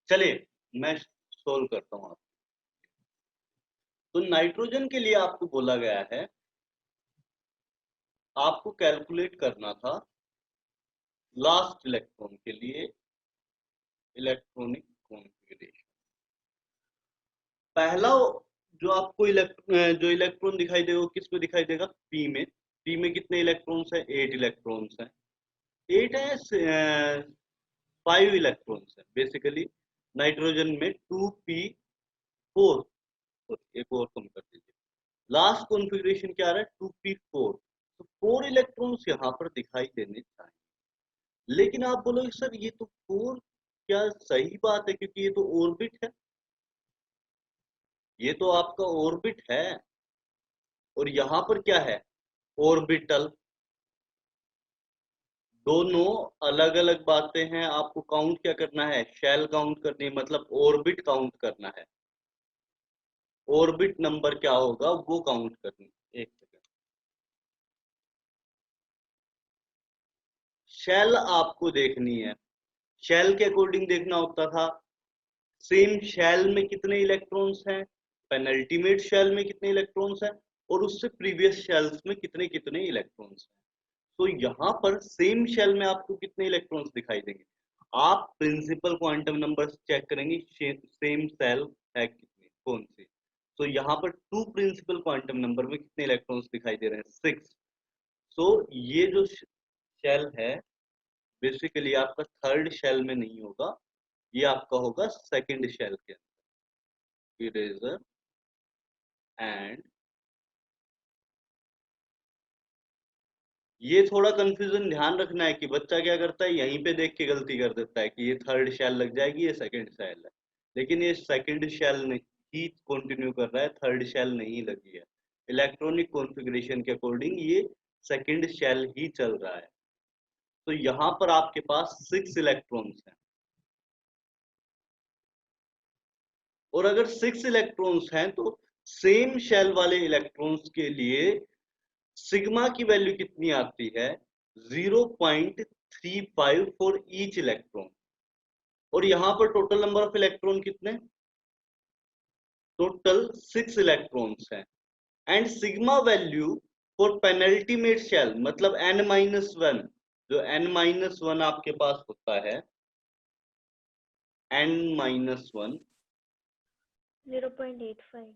चलिए मैं सोल्व करता हूँ। तो नाइट्रोजन के लिए आपको बोला गया है, आपको कैलकुलेट करना था लास्ट इलेक्ट्रॉन के लिए इलेक्ट्रॉनिक कॉन्फ़िगरेशन। पहला जो आपको जो इलेक्ट्रॉन दिखाई देगा वो किस पे दिखाई देगा? पी में। पी में कितने इलेक्ट्रॉन्स हैं? 8 इलेक्ट्रॉन्स हैं। 8 है, 5 इलेक्ट्रॉन्स हैं बेसिकली। नाइट्रोजन में 2p4, एक और कम कर दीजिए। लास्ट कॉन्फ़िगरेशन क्या आ रहा है? 2p4। तो 4 इलेक्ट्रॉन्स यहाँ पर दिखाई देने चाहिए। लेकिन आप बोलोगे सर ये तो 4 क्या सही बात है, क्योंकि ये तो ऑर्बिट है, ये तो आपका ऑर्बिट है। और यहाँ पर क्या है? ऑर्बिटल। दोनों अलग अलग बातें हैं। आपको काउंट क्या करना है? शेल काउंट करनी है, मतलब ऑर्बिट काउंट करना है। ऑर्बिट नंबर क्या होगा वो काउंट करनी है। एक सेकंड। शेल आपको देखनी है। शेल के अकॉर्डिंग देखना होता था, सेम शेल में कितने इलेक्ट्रॉन्स हैं, पेनल्टीमेट शेल में कितने इलेक्ट्रॉन्स हैं, और उससे प्रीवियस शेल्स में कितने कितने इलेक्ट्रॉन्स हैं। तो यहाँ पर सेम शेल में आपको कितने इलेक्ट्रॉन्स दिखाई देंगे? आप प्रिंसिपल क्वांटम नंबर चेक करेंगे, सेम शेल है कितनी, कौन सी। तो यहाँ पर 2 प्रिंसिपल क्वांटम नंबर में कितने इलेक्ट्रॉन्स दिखाई दे रहे हैं? 6। सो ये जो शेल है बेसिकली आपका थर्ड शेल में नहीं होगा, ये आपका होगा सेकंड शेल के अंदर। इरेजर एंड, ये थोड़ा कंफ्यूजन ध्यान रखना है कि बच्चा क्या करता है, यहीं पे देख के गलती कर देता है कि ये थर्ड शेल लग जाएगी, ये सेकंड शेल है। लेकिन ये सेकंड शेल ही कंटिन्यू कर रहा है, थर्ड शेल नहीं लगी है। इलेक्ट्रॉनिक कॉन्फ़िगरेशन के अकॉर्डिंग ये सेकंड शेल ही चल रहा है। तो यहाँ पर आपके पास 6 इलेक्ट्रॉन्स हैं। और अगर 6 इलेक्ट्रॉन्स हैं तो सेम शेल वाले इलेक्ट्रॉन्स के लिए सिग्मा की वैल्यू कितनी आती है? 0.35 फॉर ईच इलेक्ट्रॉन। और यहां पर टोटल नंबर ऑफ इलेक्ट्रॉन कितने? टोटल 6 इलेक्ट्रॉन्स हैं। And sigma value for penultimate shell, मतलब n-1, जो n-1 आपके पास होता है, n-1 0.85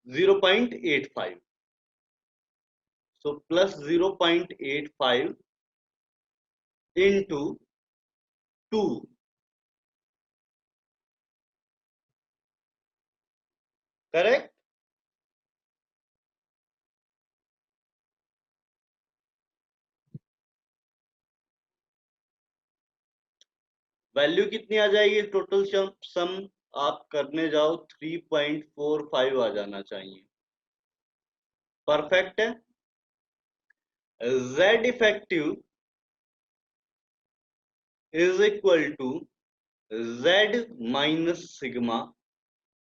0.85। So plus 0.85 into 2, correct. Value कितनी आ जाएगी? टोटल सम आप करने जाओ 3.45 आ जाना चाहिए। परफेक्ट है। Z effective is equal to Z minus sigma.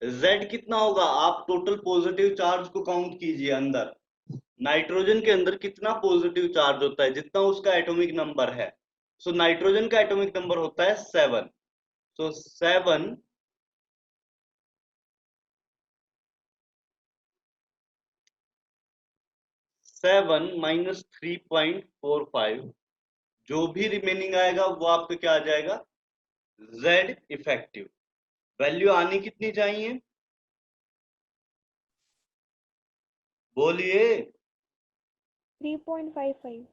Z कितना होगा? आप टोटल पॉजिटिव चार्ज को काउंट कीजिए अंदर। नाइट्रोजन के अंदर कितना पॉजिटिव चार्ज होता है? जितना उसका एटॉमिक नंबर है। सो नाइट्रोजन का एटॉमिक नंबर होता है 7। सो 7 माइनस 3.45, जो भी रिमेनिंग आएगा वो आपका क्या आ जाएगा? Z effective. वैल्यू आनी कितनी चाहिए? बोलिए। 3.55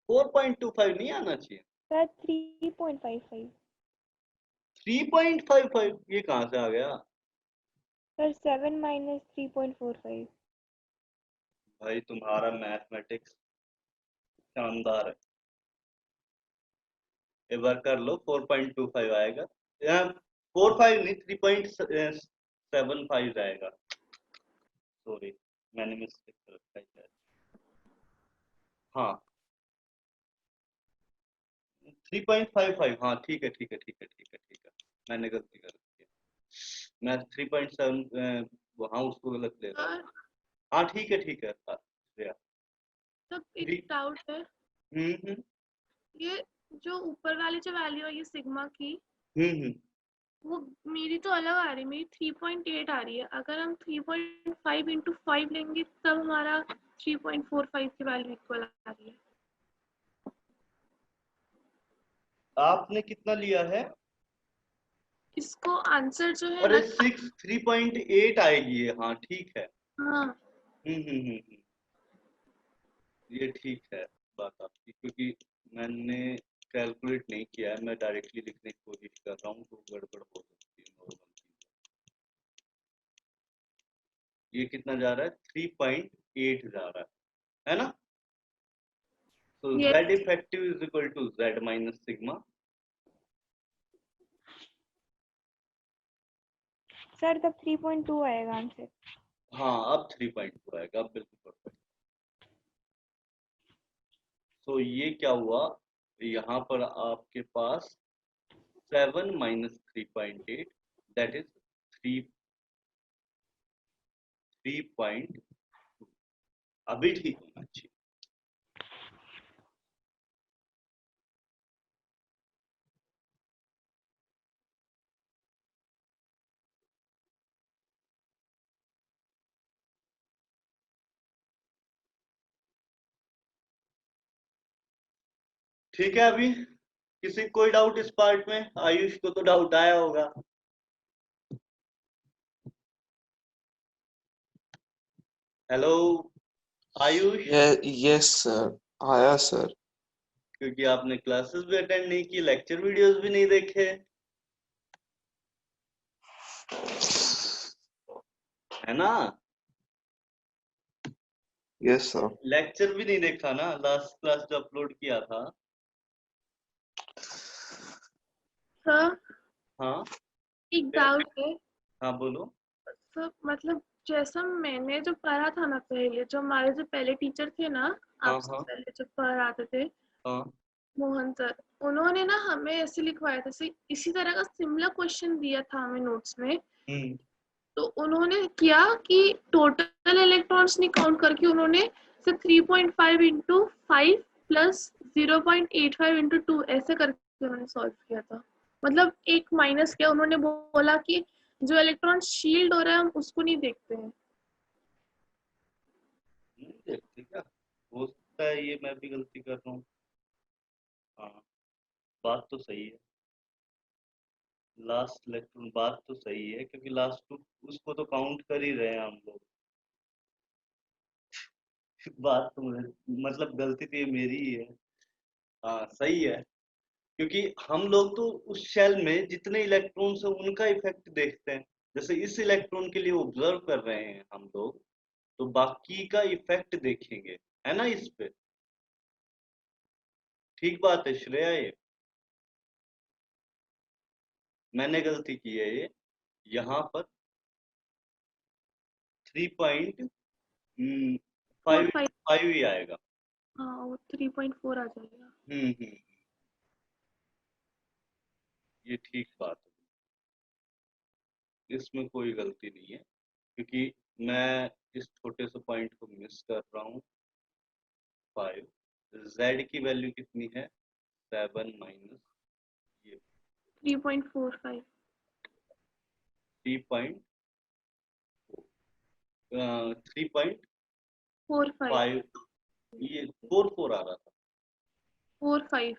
4.25 नहीं आना चाहिए। सर, 3.55 3.55 ये कहां से आ गया? सर। 7 माइनस 3.45। भाई तुम्हारा मैथमेटिक्स शानदार है। एक बार कर लो, 4.25 आएगा। यहाँ 45 नहीं, 3.75 आएगा। सॉरी, मैंने मिस्टेक कर रखा है शायद। हाँ 3.55, हाँ ठीक है ठीक है ठीक है ठीक है ठीक है, मैंने गलती कर रखी है। मैं 3.7 वहाँ उसको गलत ले रहा हूँ। हाँ ठीक है श्रेया। तो एक डाउट है, हम्म। ये जो ऊपर वाली जो वैल्यू है ये सिग्मा की, हम्म। वो मेरी तो अलग आ रही है, मेरी 3.8 आ रही है। अगर हम 3.5 इंटू 5 लेंगे तब हमारा 3.45 की वैल्यू इक्वल आ रही है। आपने कितना लिया है? इसको आंसर जो है अरे ना, 3.8 आएगी ये, हाँ ठीक है। हाँ ये ठीक है बात आपकी, क्योंकि मैंने कैलकुलेट नहीं किया है, मैं डायरेक्टली लिखने की कोशिश कर रहा हूँ तो गड़बड़ हो सकती है नॉर्मल चीज। ये कितना जा रहा है? 3.8 जा रहा है ना? तो ये z effective is equal to z minus sigma. Sir तब 3.2 आएगा आंसर। हाँ अब 3.2 आएगा, अब बिल्कुल परफेक्ट। तो ये क्या हुआ, यहाँ पर आपके पास 7 माइनस 3.8 दैट इज 3.2। अभी ठीक होना चाहिए। ठीक है, अभी किसी कोई डाउट इस पार्ट में? आयुष को तो डाउट आया होगा। हेलो आयुष, यस सर, आया सर। क्योंकि आपने क्लासेस भी अटेंड नहीं की, लेक्चर वीडियोस भी नहीं देखे, है ना? Yes sir. लेक्चर भी नहीं देखा ना, लास्ट क्लास जो अपलोड किया था। सर हाँ एक डाउट है। हाँ बोलो। सर मतलब जैसा मैंने जो पढ़ा था ना पहले, जो हमारे जो पहले टीचर थे ना, हाँ आपसे हाँ पहले जो पढ़ाते थे, हाँ मोहन सर, उन्होंने ना हमें ऐसे लिखवाया था, इसी तरह का सिमिलर क्वेश्चन दिया था हमें नोट्स में। हम्म तो उन्होंने क्या कि टोटल इलेक्ट्रॉन्स नहीं काउंट करके उन्होंने सिर्फ 3.5 इंटू 5 प्लस 0.85 इंटू 2 ऐसे करके उन्होंने सॉल्व किया था। मतलब एक माइनस किया, उन्होंने बोला कि जो इलेक्ट्रॉन शील्ड हो रहा है हम उसको नहीं देखते हैं। देखते क्या हो सकता है, ये मैं भी गलती कर रहा हूँ। हाँ बात तो सही है, लास्ट इलेक्ट्रॉन बात तो सही है, क्योंकि लास्ट उसको तो काउंट कर ही रहे हैं हम लोग। बात तो मतलब गलती तो ये मेरी ही है। हाँ सही है, क्योंकि हम लोग तो उस शेल में जितने इलेक्ट्रॉन्स हैं उनका इफेक्ट देखते हैं। जैसे इस इलेक्ट्रॉन के लिए ऑब्जर्व कर रहे हैं हम लोग, तो बाकी का इफेक्ट देखेंगे, है ना इस पे? ठीक बात है श्रेया, ये मैंने गलती की है ये, यहाँ पर 3.5 4.5, 5 ही आएगा। हाँ वो 3.4 आ जाएगा। हम्म, ये ठीक बात है, इसमें कोई गलती नहीं है, क्योंकि मैं इस छोटे से पॉइंट को मिस कर रहा हूँ। 5, z की वैल्यू कितनी है? 7 माइनस ये 3.45, 3.4, 3.5, 4.5, ये 4 आ रहा था, 4.5।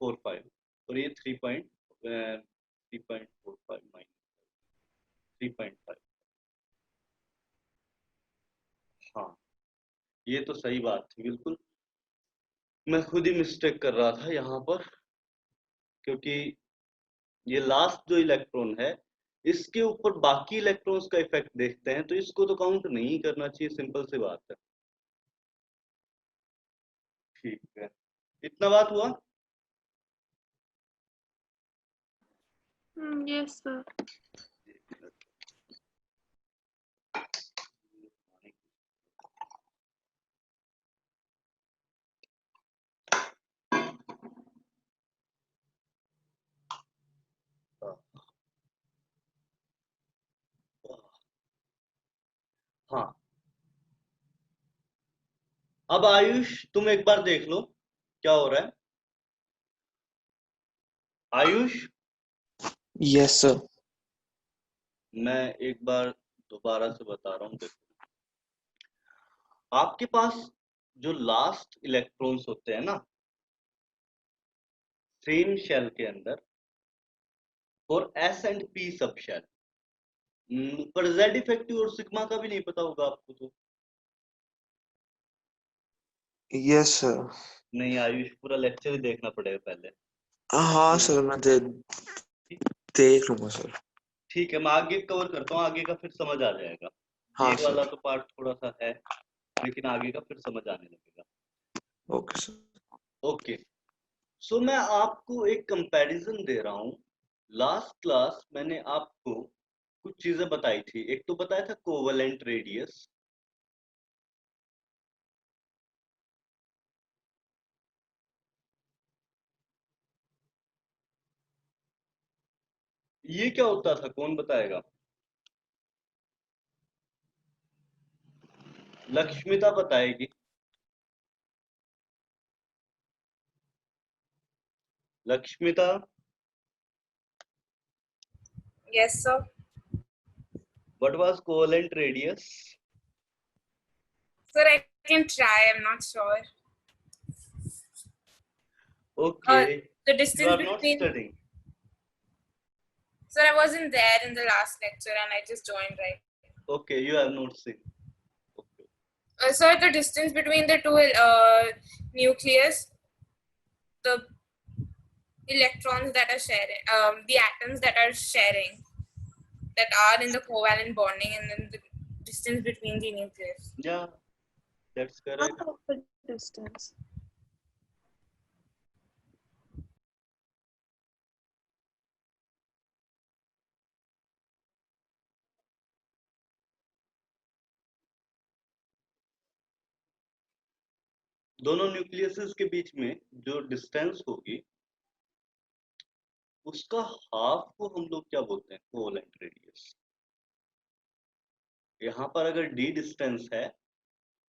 4.5, और ये 3.45 माइनस 3.5। हाँ ये तो सही बात थी बिल्कुल, मैं खुद ही मिस्टेक कर रहा था यहाँ पर, क्योंकि ये लास्ट जो इलेक्ट्रॉन है इसके ऊपर बाकी इलेक्ट्रॉन्स का इफेक्ट देखते हैं, तो इसको तो काउंट नहीं करना चाहिए, सिंपल सी बात है। ठीक है, इतना बात हुआ। Yes sir. हाँ अब आयुष तुम एक बार देख लो क्या हो रहा है। Ayush yes sir. मैं एक बार दोबारा से बता रहा हूँ, देखो आपके पास जो लास्ट इलेक्ट्रॉन्स होते हैं ना सेम शेल के अंदर, और S and P subshell, पर जेड इफेक्टिव और सिग्मा का भी नहीं पता होगा आपको तो। Yes sir. नहीं आयुष, पूरा लेक्चर ही देखना पड़ेगा पहले। हाँ सर, मैं देख लूंगा सर। ठीक है, मैं आगे कवर करता हूँ, आगे का फिर समझ आ जाएगा। हाँ ये वाला सर। तो पार्ट थोड़ा सा है, लेकिन आगे का फिर समझ आने लगेगा। Okay sir. ओके, सो मैं आपको एक कंपैरिजन दे रहा हूँ। लास्ट क्लास मैंने आपको कुछ चीजें बताई थी। एक तो बताया था कोवेलेंट रेडियस, ये क्या होता था, कौन बताएगा? लक्ष्मिता बताएगी। Lakshmita, Yes, sir. What was covalent radius? Sir, I can try. I'm not sure. Okay, The you distance are not between. Studying. Sir, I wasn't there in the last lecture and I just joined right. Okay, you have not seen. Okay, Sir, the distance between the two nucleus, the electrons that are sharing, the atoms that are sharing, that are in the covalent bonding, and then the distance between the nucleus. या that's correct. Half of the distance. दोनों nucleases के बीच में जो distance होगी उसका half को हम लोग क्या बोलते हैं? Covalent radius. यहाँ पर अगर d डिस्टेंस है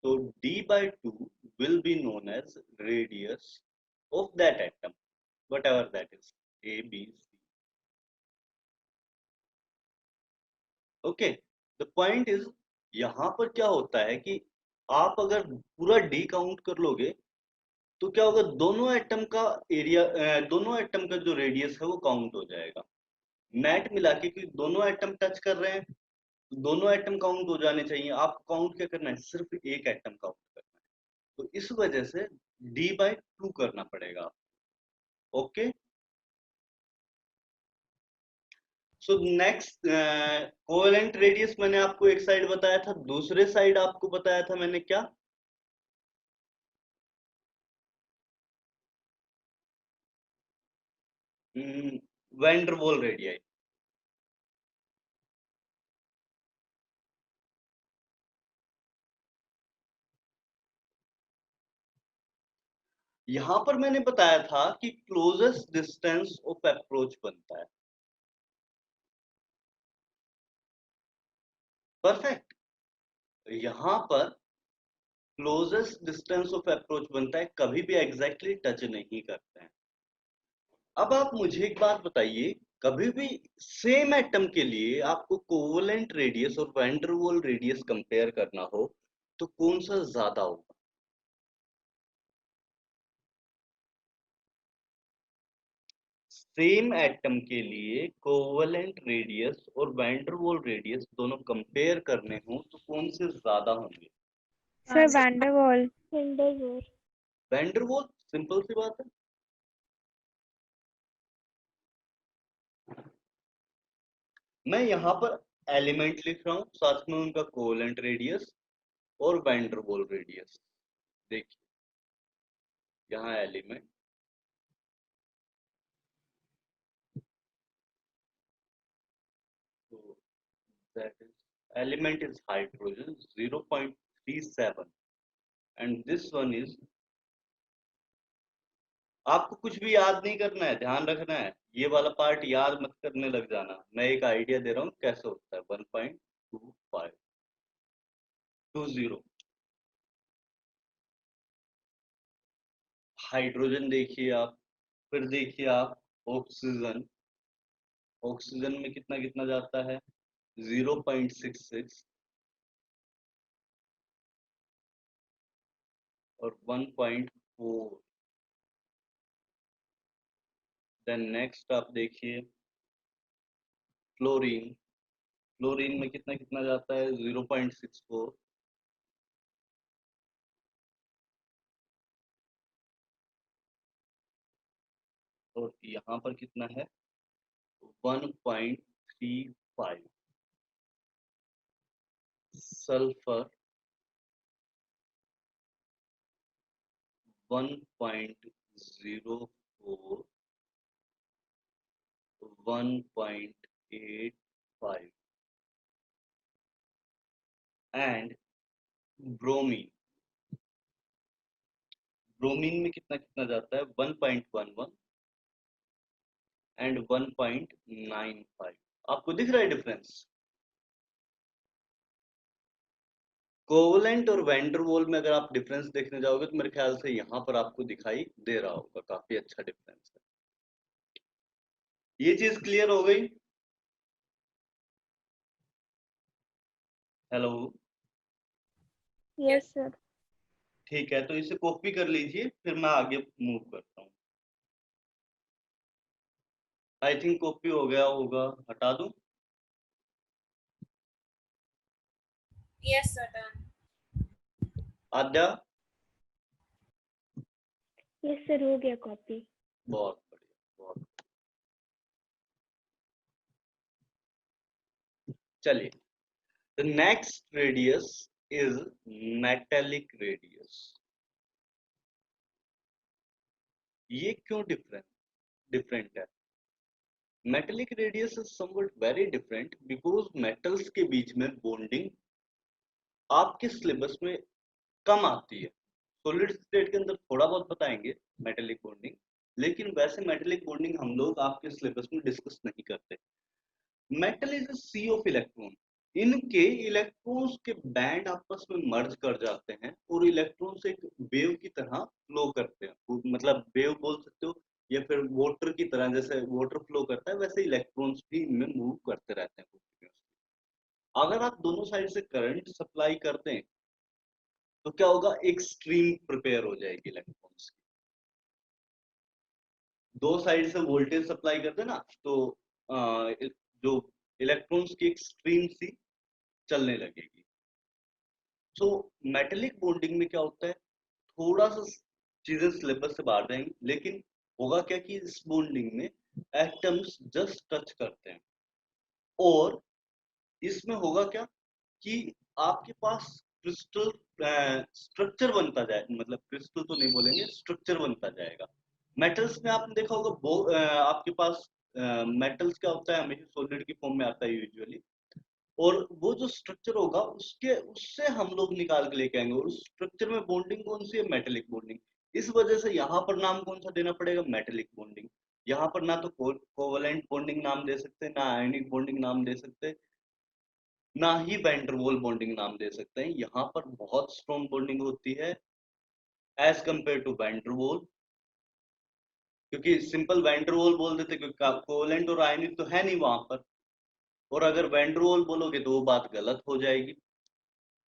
तो d/2 will be known as radius of that atom, whatever that is, A, B, C. Okay, the point is, यहाँ पर क्या होता है कि आप अगर पूरा d काउंट कर लोगे तो क्या होगा, दोनों एटम का एरिया, दोनों एटम का जो रेडियस है वो काउंट हो जाएगा। नेट मिला के, क्योंकि दोनों एटम टच कर रहे हैं, दोनों एटम काउंट हो जाने चाहिए। आपको काउंट क्या करना है? सिर्फ एक एटम काउंट करना है। तो इस वजह से d/2 करना पड़ेगा। Okay, so next, covalent radius मैंने आपको एक साइड बताया था, दूसरे साइड आपको बताया था मैंने क्या? वैन डर वाल रेडियस। यहां पर मैंने बताया था कि क्लोजेस्ट डिस्टेंस ऑफ अप्रोच बनता है। परफेक्ट। यहां पर क्लोजेस्ट डिस्टेंस ऑफ अप्रोच बनता है, कभी भी एग्जैक्टली टच नहीं करते हैं। अब आप मुझे एक बात बताइए, कभी भी सेम एटम के लिए आपको कोवेलेंट रेडियस और वैन डर वाल रेडियस कंपेयर करना हो तो कौन सा ज्यादा होगा? सेम एटम के लिए कोवेलेंट रेडियस और वैन डर वाल रेडियस दोनों कंपेयर करने हो तो कौन से ज्यादा होंगे? सर वैंडरवाल। वैंडरवाल। वैन डर वाल, सिंपल सी बात है। मैं यहाँ पर एलिमेंट लिख रहा हूँ, साथ में उनका कोवेलेंट रेडियस और वैन डर वाल रेडियस। देखिए यहाँ element, so that is, element is hydrogen 0.37 and this one is, आपको कुछ भी याद नहीं करना है, ध्यान रखना है, ये वाला पार्ट याद मत करने लग जाना। मैं एक आइडिया दे रहा हूँ कैसे होता है। 1.2520। हाइड्रोजन देखिए आप, फिर देखिए आप ऑक्सीजन। ऑक्सीजन में कितना कितना जाता है? 0.66 और 1.4। देन नेक्स्ट आप देखिए फ्लोरीन। फ्लोरीन में कितना कितना जाता है 0.64 और यहाँ पर कितना है 1.35। Sulphur 1.04 1.85 and bromine. ब्रोमीन में कितना कितना जाता है 1.11 एंड 1.95। आपको दिख रहा है डिफरेंस? कोवलेंट और वैंडरवॉल में अगर आप डिफरेंस देखने जाओगे तो मेरे ख्याल से यहाँ पर आपको दिखाई दे रहा होगा, काफी अच्छा डिफरेंस है। ये चीज क्लियर हो गई? Hello, Yes, sir. ठीक है, तो इसे कॉपी कर लीजिए, फिर मैं आगे मूव करता हूँ। आई थिंक कॉपी हो गया होगा, हटा दूं? Yes, sir. Done. आद्या? Yes, sir. हो गया copy. बहुत बढ़िया, बहुत। चलिए, the next radius is metallic radius. ये क्यों डिफरेंट है? Metallic radius is somewhat very different because metals के बीच में बॉन्डिंग आपके सिलेबस में कम आती है। सॉलिड स्टेट के अंदर थोड़ा बहुत बताएंगे मेटेलिक बॉन्डिंग, लेकिन वैसे मेटेलिक बॉन्डिंग हम लोग आपके सिलेबस में डिस्कस नहीं करते। Metal is a sea of electron. इनके इलेक्ट्रॉन्स के बैंड आपस में मर्ज कर जाते हैं और इलेक्ट्रॉन्स एक वेव की तरह फ्लो करते हैं, मतलब वेव बोल सकते हो या फिर वाटर की तरह, जैसे वाटर फ्लो करता है वैसे इलेक्ट्रॉन्स भी इनमें मूव करते रहते हैं continuously। अगर आप दोनों साइड से करंट सप्लाई कर दें तो क्या होगा, एक स्ट्रीम प्रिपेयर हो जाएगी इलेक्ट्रॉन्स की। दो साइड से वोल्टेज सप्लाई कर देना तो जो इलेक्ट्रॉन्स की एक स्ट्रीम सी चलने लगेगी। सो मेटेलिक बॉन्डिंग में क्या होता है, थोड़ा सा चीजें सिलेबस से बाहर जाएंगी, लेकिन होगा क्या कि इस बॉन्डिंग में एटम्स जस्ट टच करते हैं और इसमें होगा क्या कि आपके पास क्रिस्टल स्ट्रक्चर बनता जाए, मतलब क्रिस्टल तो नहीं बोलेंगे, स्ट्रक्चर बनता जाएगा। मेटल्स में आपने देखा होगा आपके पास मेटल्स क्या होता है, हमेशा सॉलिड की फॉर्म में आता है यूजुअली, और वो जो स्ट्रक्चर होगा उसके उससे हम लोग निकाल के लेके आएंगे और उस स्ट्रक्चर में बॉन्डिंग कौन सी है, मेटेलिक बॉन्डिंग। इस वजह से यहाँ पर नाम कौन सा देना पड़ेगा, मेटेलिक बॉन्डिंग। यहाँ पर ना तो कोवलेंट बॉन्डिंग नाम दे सकते, ना आयनिक बॉन्डिंग नाम दे सकते, ना ही वैंडरवॉल बॉन्डिंग नाम दे सकते हैं। यहाँ पर बहुत स्ट्रॉन्ग बॉन्डिंग होती है एज कंपेयर टू वैंडरवॉल, क्योंकि सिंपल वैंडरवॉल बोल देते क्योंकि कोवलेंट और आयनिक तो है नहीं वहां पर, और अगर वैंडरवॉल बोलोगे तो वो बात गलत हो जाएगी।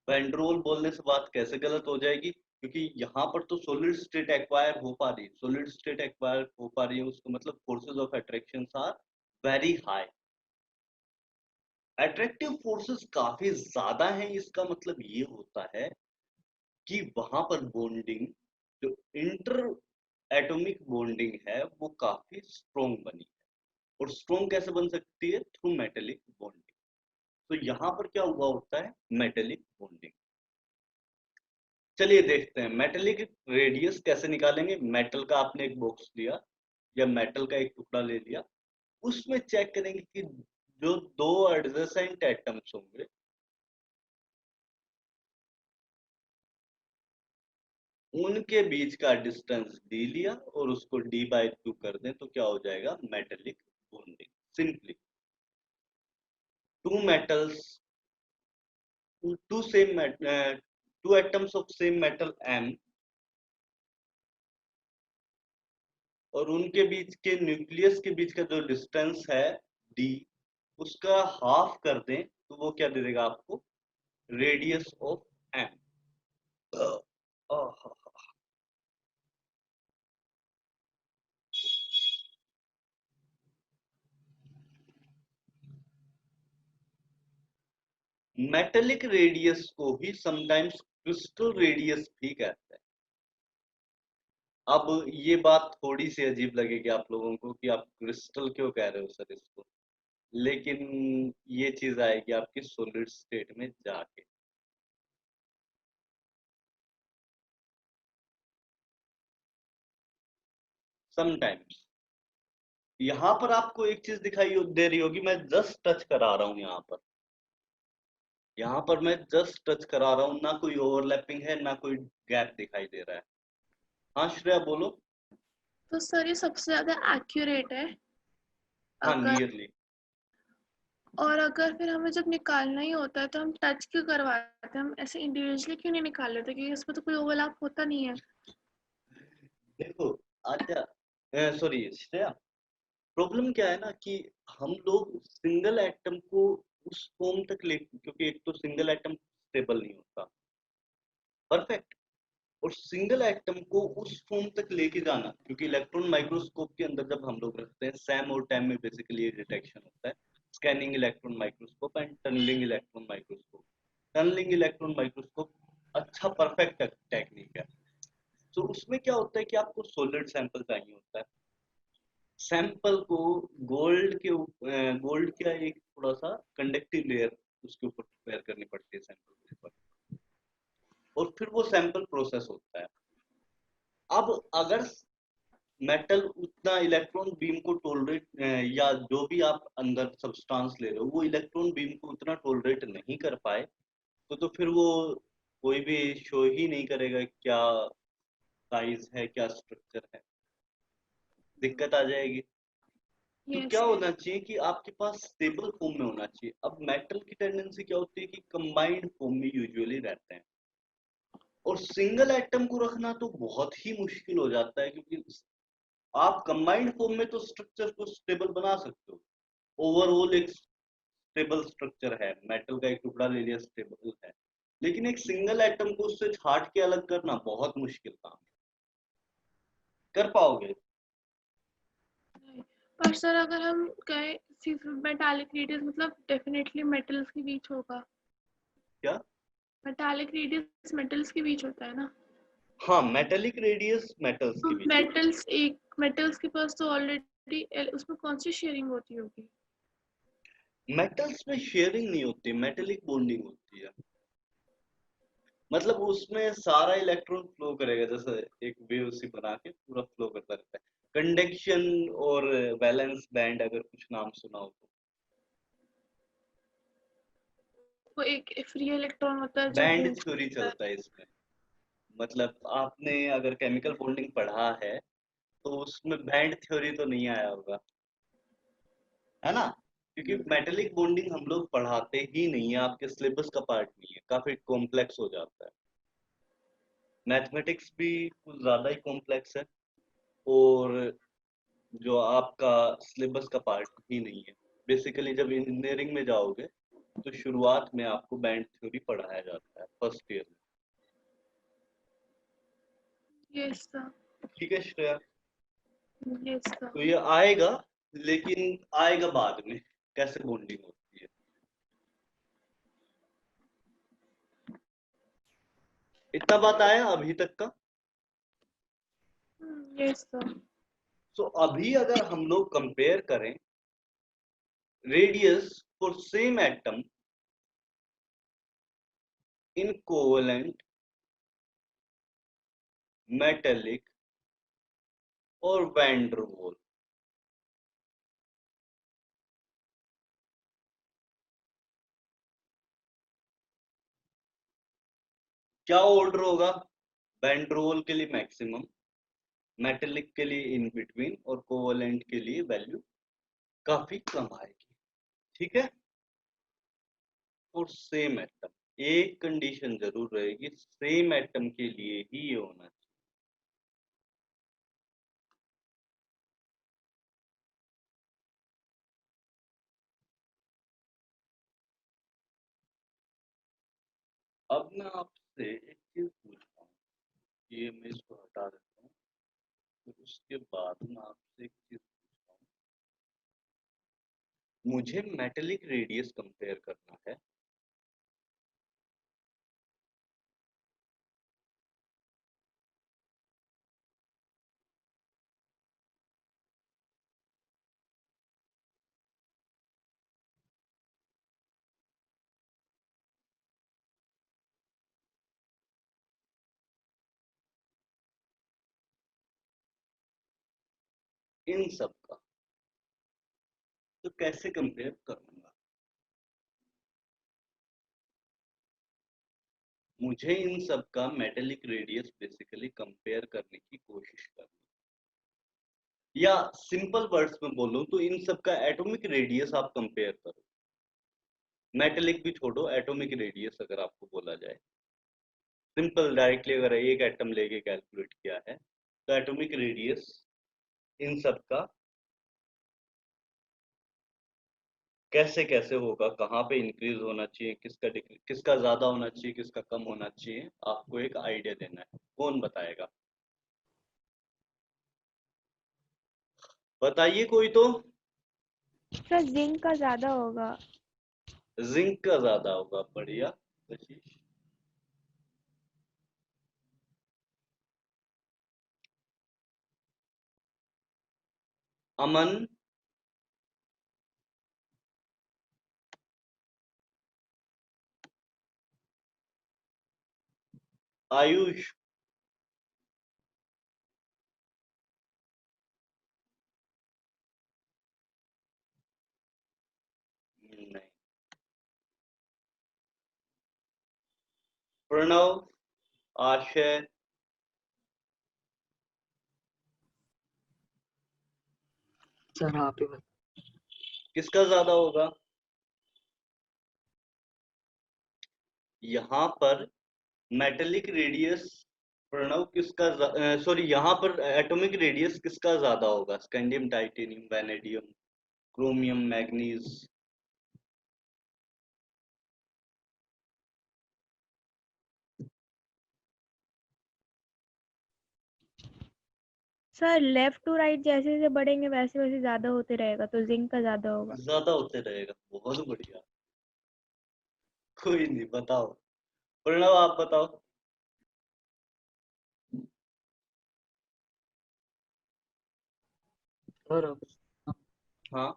वैंडरवॉल बोलने से बात कैसे गलत हो जाएगी, क्योंकि यहाँ पर तो सॉलिड स्टेट एक्वायर हो पा रही है, सॉलिड स्टेट एक्वायर हो पा रही है, उसका मतलब forces of attraction are very high. Attractive forces काफी ज्यादा हैं, इसका मतलब ये होता है कि वहां पर बॉन्डिंग, जो इंटर एटॉमिक बॉन्डिंग है वो काफी स्ट्रॉन्ग बनी है। और स्ट्रॉन्ग कैसे बन सकती है, थ्रू मेटेलिक बॉन्डिंग। तो यहाँ पर क्या हुआ होता है, मेटेलिक बॉन्डिंग। चलिए देखते हैं मेटेलिक रेडियस कैसे निकालेंगे। मेटल का आपने एक बॉक्स लिया या मेटल का एक टुकड़ा ले लिया, उसमें चेक करेंगे कि जो दो एडजेसेंट एटम्स होंगे उनके बीच का डिस्टेंस डी लिया और उसको d/2 कर दें तो क्या हो जाएगा, metallic bonding. Simply two metals, two atoms of same metal m और उनके बीच के न्यूक्लियस के बीच का जो डिस्टेंस है d, उसका हाफ कर दें तो वो क्या दे देगा आपको, radius of M. Metallic radius को ही समटाइम्स क्रिस्टल रेडियस भी कहते हैं। अब ये बात थोड़ी सी अजीब लगेगी आप लोगों को कि आप क्रिस्टल क्यों कह रहे हो सर इसको, लेकिन ये चीज आएगी आपकी सॉलिड स्टेट में जाके। समटाइम्स यहाँ पर आपको एक चीज दिखाई दे रही होगी, मैं जस्ट टच करा रहा हूँ यहाँ पर मैं जस्ट टच करा रहा हूँ, ना कोई ओवरलैपिंग है ना कोई गैप दिखाई दे रहा है। हाँ श्रेया बोलो। तो सर ये सबसे ज्यादा एक्यूरेट है हाँ अगर, नियरली। और अगर फिर हमें जब निकालना ही होता है तो हम टच क्यों करवाते हैं, हम ऐसे इंडिविजुअली क्यों नहीं निकाल लेते, क्योंकि इसमें तो कोई ओवरलैप होता नहीं है। देखो अच्छा, सॉरी श्रेया, प्रॉब्लम क्या है ना कि हम लोग सिंगल एटम को उस फॉर्म तक ले, क्योंकि एक तो सिंगल एटम स्टेबल नहीं होता, परफेक्ट, और सिंगल एटम को उस फॉर्म तक लेके जाना, क्योंकि इलेक्ट्रॉन माइक्रोस्कोप के अंदर जब हम लोग रखते हैं, सैम और टैम में बेसिकली ये डिटेक्शन होता है, scanning electron microscope and tunnelling electron microscope. Tunnelling electron microscope अच्छा परफेक्ट टेक्निक है। तो उसमें क्या होता है कि आपको सॉलिड सैंपल चाहिए होता है, सैंपल को गोल्ड का एक थोड़ा सा कंडक्टिव लेयर उसके ऊपर प्रिपेयर करनी पड़ती है सैंपल के ऊपर, और फिर वो सैंपल प्रोसेस होता है। अब अगर मेटल उतना इलेक्ट्रॉन बीम को टोलरेट, या जो भी आप अंदर सब्सटेंस ले रहे हो वो इलेक्ट्रॉन बीम को उतना टोलरेट नहीं कर पाए, तो फिर वो कोई भी शो ही नहीं करेगा क्या साइज है क्या स्ट्रक्चर है, दिक्कत आ जाएगी। तो क्या यस। होना चाहिए कि आपके पास स्टेबल फॉर्म में होना चाहिए। अब मेटल की टेंडेंसी क्या होती है कि कंबाइंड फॉर्म में यूजुअली रहते हैं, और सिंगल एटम को रखना तो बहुत ही मुश्किल हो जाता है, क्योंकि आप कंबाइंड फॉर्म में तो स्ट्रक्चर को स्टेबल बना सकते हो, ओवरऑल एक स्टेबल स्ट्रक्चर है, मेटल का एक टुकड़ा ले लिया स्टेबल है, लेकिन एक सिंगल एटम को उससे छाट के अलग करना बहुत मुश्किल काम है। कर पाओगे? पर सर अगर हम कहें सिर्फ मेटालिक रेडियस, मतलब डेफिनेटली मेटल्स के बीच होगा। क्या? मेटालिक रेडियस मेटल्स के बीच होता है ना। हाँ, मेटेलिक रेडियस मेटल्स तो के बीच होता मेटल्स के पास तो ऑलरेडी उसमें कौन सी शेयरिंग होती होगी। है। मेटल्स में शेयरिंग नहीं होती, मेटेलिक बॉन्डिंग होती है, मतलब उसमें सारा इलेक्ट्रॉन फ्लो करेगा, जैसे एक वेव सी बना के पूरा फ्लो करता रहता है। कंडक्शन और वैलेंस बैंड अगर कुछ नाम सुना हो तो, वो एक फ्री इलेक्ट्रॉन होता है जो बैंड बेंच थ्योरी होता है। चलता है इसमें। मतलब आपने अगर केमिकल बॉन्डिंग पढ़ा है तो उसमें बैंड थ्योरी तो नहीं आया होगा, है ना, क्योंकि मेटेलिक बॉन्डिंग हम लोग पढ़ाते ही नहीं है, आपके सिलेबस का पार्ट नहीं है, काफी कॉम्प्लेक्स हो जाता है। मैथमेटिक्स भी कुछ ज्यादा ही कॉम्प्लेक्स है, और जो आपका सिलेबस का पार्ट ही नहीं है। बेसिकली जब इंजीनियरिंग में जाओगे तो शुरुआत में आपको बैंड थ्योरी पढ़ाया जाता है फर्स्ट ईयर में। Yes sir. ठीक है श्रेया, यस सर। तो ये आएगा, लेकिन आएगा बाद में कैसे बॉन्डिंग होती है। इतना बात आया अभी तक का? Yes sir. तो अभी अगर हम लोग कंपेयर करें radius for same atom in covalent, metallic और वैन डर वाल, क्या ऑर्डर होगा? वैन डर वाल के लिए मैक्सिमम, मेटेलिक के लिए इन बिटवीन, और कोवेलेंट के लिए वैल्यू काफी कम आएगी। ठीक है, और सेम एटम, एक कंडीशन जरूर रहेगी, सेम एटम के लिए ही ये होना चाहिए। अब मैं आपसे एक चीज पूछता हूँ, ये मैं इसको हटा देता हूँ, फिर उसके बाद मैं आपसे एक चीज पूछता हूँ, मुझे मेटेलिक रेडियस कंपेयर करना है। इन सब का तो कैसे कंपेयर करूंगा? मुझे इन सब का मेटेलिक रेडियस बेसिकली कंपेयर करने की कोशिश करनी, या सिंपल वर्ड्स में बोलूं तो इन सब का एटॉमिक रेडियस आप कंपेयर करो। मेटेलिक भी छोड़ो, एटॉमिक रेडियस अगर आपको बोला जाए, सिंपल डायरेक्टली अगर एक एटम लेके कैलकुलेट किया है तो एटॉमिक रेडियस इन सब का कैसे कैसे होगा, कहाँ पे इंक्रीज होना चाहिए, किसका ज्यादा होना चाहिए, किसका कम होना चाहिए, आपको एक आइडिया देना है। कौन बताएगा? बताइए कोई तो। सर जिंक का ज्यादा होगा। जिंक का ज्यादा होगा, बढ़िया। कशिश? अमन? आयुष? नहीं। प्रणव? आशय? सर आप ही बताइए। किसका ज्यादा होगा? यहाँ पर मेटेलिक रेडियस प्रणव किसका, सॉरी, यहाँ पर एटॉमिक रेडियस किसका ज्यादा होगा? Scandium, titanium, vanadium, chromium, manganese? Sir left to right जैसे जैसे बढ़ेंगे वैसे वैसे ज्यादा होते रहेगा, तो जिंक का ज्यादा होगा। ज्यादा होते रहेगा, बहुत बढ़िया। कोई नहीं, बताओ। प्रणव आप बताओ। सर अब हाँ।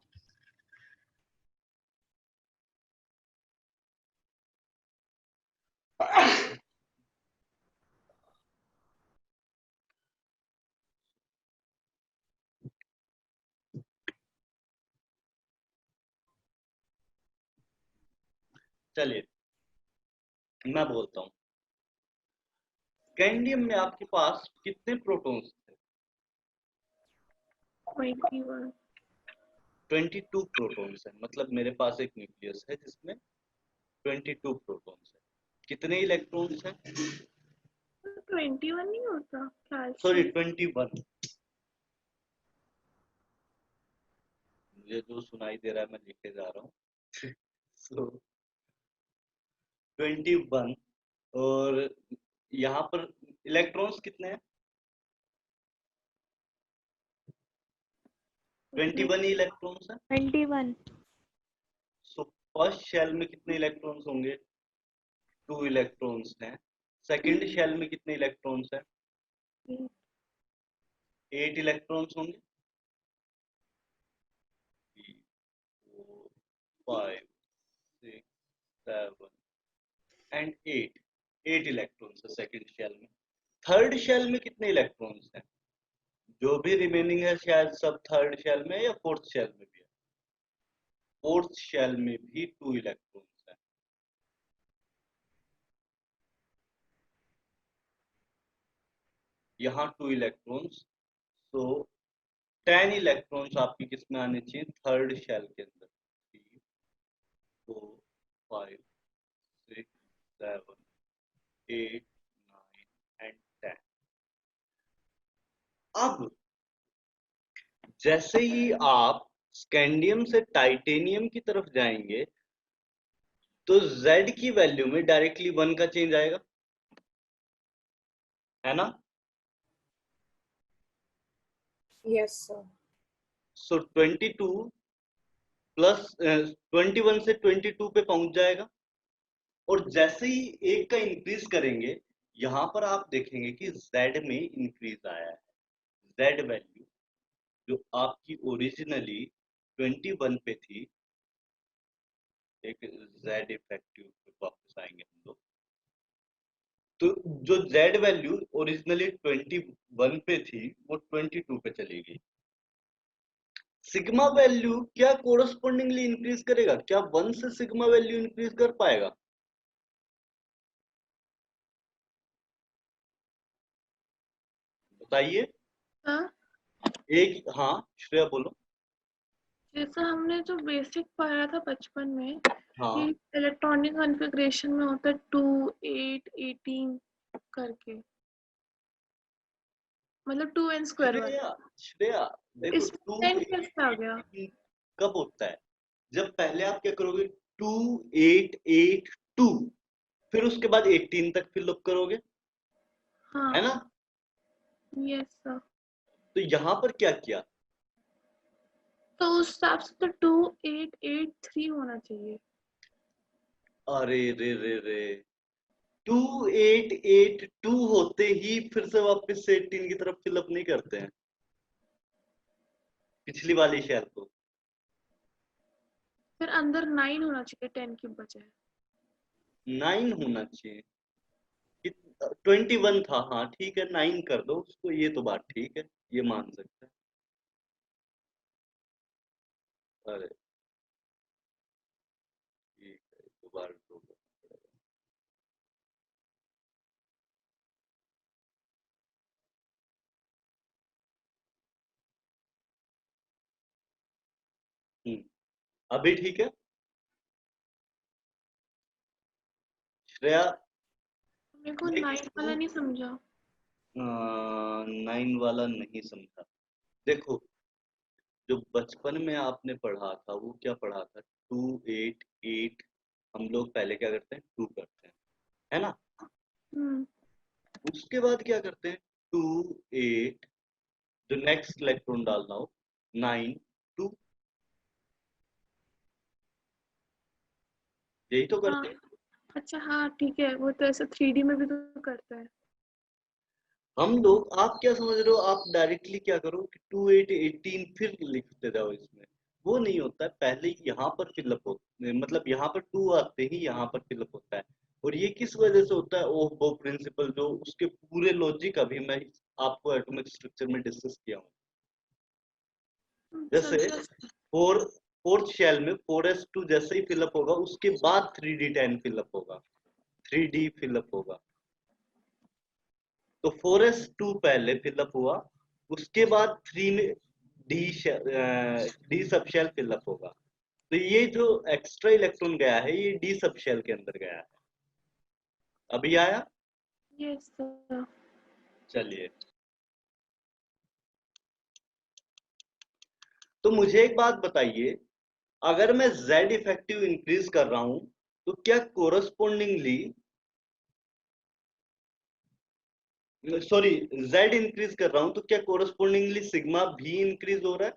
चलिए मैं बोलता हूँ, स्कैंडियम में आपके पास कितने प्रोटॉन्स थे? 21। 22 प्रोटॉन्स है, मतलब मेरे पास एक न्यूक्लियस है जिसमें 22 प्रोटॉन्स है। कितने इलेक्ट्रॉन्स हैं? 21 नहीं होता ख्याल सॉरी, से। 21। मुझे जो सुनाई दे रहा है मैं लिखे जा रहा हूँ। सो 21, और यहाँ पर इलेक्ट्रॉन्स कितने हैं? 21 ही इलेक्ट्रॉन्स है। 21। सो फर्स्ट शेल में कितने इलेक्ट्रॉन्स होंगे? 2 इलेक्ट्रॉन्स हैं। सेकंड शेल में कितने इलेक्ट्रॉन्स हैं? 8 इलेक्ट्रॉन्स होंगे। 3, 4, 5, 6, 7 एंड 8 इलेक्ट्रॉन्स है सेकंड शेल में। थर्ड शेल में कितने इलेक्ट्रॉन्स हैं? जो भी रिमेनिंग है शायद सब थर्ड शेल में या फोर्थ शेल में भी है। फोर्थ शेल में भी 2 इलेक्ट्रॉन्स हैं। यहाँ 2 इलेक्ट्रॉन्स, तो 10 इलेक्ट्रॉन्स आपकी किस में आने चाहिए? थर्ड शेल के अंदर। 3, 4, 5, 6, 7, 8, 9 एंड 10। अब जैसे ही आप स्कैंडियम से टाइटेनियम की तरफ जाएंगे तो Z की वैल्यू में डायरेक्टली 1 का चेंज आएगा, है ना? Yes, sir. सो 22 प्लस 21 से 22 पे पहुंच जाएगा। और जैसे ही एक का इंक्रीज करेंगे, यहां पर आप देखेंगे कि Z में इंक्रीज आया है। Z वैल्यू जो आपकी ओरिजिनली 21 पे थी, एक Z इफेक्टिव पे वापस आएंगे हम लोग, तो जो Z वैल्यू ओरिजिनली 21 पे थी वो 22 पे चली गई। सिग्मा वैल्यू क्या कोरस्पोंडिंगली इंक्रीज करेगा? क्या 1 से सिग्मा वैल्यू इंक्रीज कर पाएगा? बताइए। हाँ, हाँ श्रेया बोलो। जैसा हमने जो बेसिक पढ़ा था बचपन में हाँ कि इलेक्ट्रॉनिक कॉन्फ़िगरेशन में होता है 2, 8, 18 करके, मतलब 2n स्क्वायर वाला। श्रेया देखो, इसमें 10 कैसे आ गया? कब होता है? जब पहले आप क्या करोगे, 2 8 8 2, फिर उसके बाद 18 तक फिलअप करोगे, है हाँ, ना? Yes sir. तो यहाँ पर क्या किया? तो उस हिसाब से तो 2883 होना चाहिए। अरे रे रे रे, 2882 होते ही फिर से वापस से 18 की तरफ फिलअप नहीं करते हैं पिछली वाली शेल को। फिर अंदर 9 होना चाहिए 10 के बजाय। 9 होना चाहिए, 21 था, हाँ ठीक है 9 कर दो उसको, ये तो बात ठीक है, ये मान सकते हैं। अरे ठीक है, दोबारा दो। अभी ठीक है श्रेया? मेरे को 9 वाला नहीं समझा। 9 वाला नहीं समझा। देखो, जो बचपन में आपने पढ़ा था वो क्या पढ़ा था, 2 8 8, हम लोग पहले क्या करते हैं 2 करते हैं, है ना? हम्म, उसके बाद क्या करते हैं 2 8, जो नेक्स्ट इलेक्ट्रॉन डालना हो 9 2, यही तो हाँ, करते हैं। अच्छा हाँ ठीक है, वो तो ऐसा 3D में भी तो करता है। हम लोग, आप क्या समझ रहे हो, आप डायरेक्टली क्या करो कि 2 8 18 फिर लिखते जाओ इसमें, वो नहीं होता है। पहले यहाँ पर फिलअप हो, मतलब यहाँ पर 2 आते ही यहाँ पर फिलअप होता है। और ये किस वजह से होता है? ओह प्रिंसिपल, जो उसके पूरे लॉजिक अभी मैं आपको एटॉमिक स्ट्रक्चर में डिस्कस किया हूँ। अच्छा, जैसे फोर्थ शेल में 4s2 जैसे ही फिलअप होगा, उसके बाद 3d10 फिलअप होगा, 3d फिलअप होगा। तो 4s2 पहले फिलअप हुआ, उसके बाद 3 में डी सब शेल फिलअप होगा। तो ये जो एक्स्ट्रा इलेक्ट्रॉन गया है ये डी सब शेल के अंदर गया है। अभी आया? Yes sir. चलिए, तो मुझे एक बात बताइए, अगर मैं Z इफेक्टिव इंक्रीज कर रहा हूं तो क्या कोरस्पोंडिंगली, सॉरी, Z इंक्रीज कर रहा हूं तो क्या कोरस्पोंडिंगली सिग्मा भी इंक्रीज हो रहा है?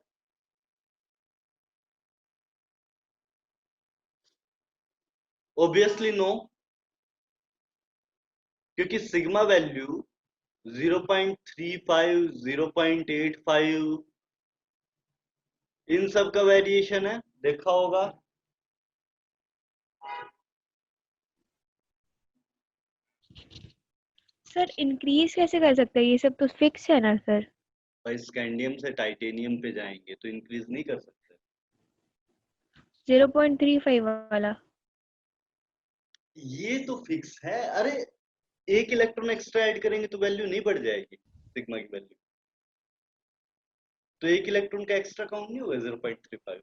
ऑब्वियसली नो, क्योंकि सिग्मा वैल्यू 0.35 0.85 इन सब का वेरिएशन है, देखा होगा। सर इंक्रीज कैसे कर सकते हैं? ये सब तो फिक्स है ना सर। भाई स्कैंडियम से टाइटेनियम पे जाएंगे तो इंक्रीज नहीं कर सकते। 0.35 वाला। ये तो फिक्स है। अरे एक इलेक्ट्रॉन एक्स्ट्रा ऐड करेंगे तो वैल्यू नहीं बढ़ जाएगी सिग्मा की वैल्यू? तो एक इलेक्ट्रॉन का एक्स्ट्रा काउंट नहीं होगा 0.35?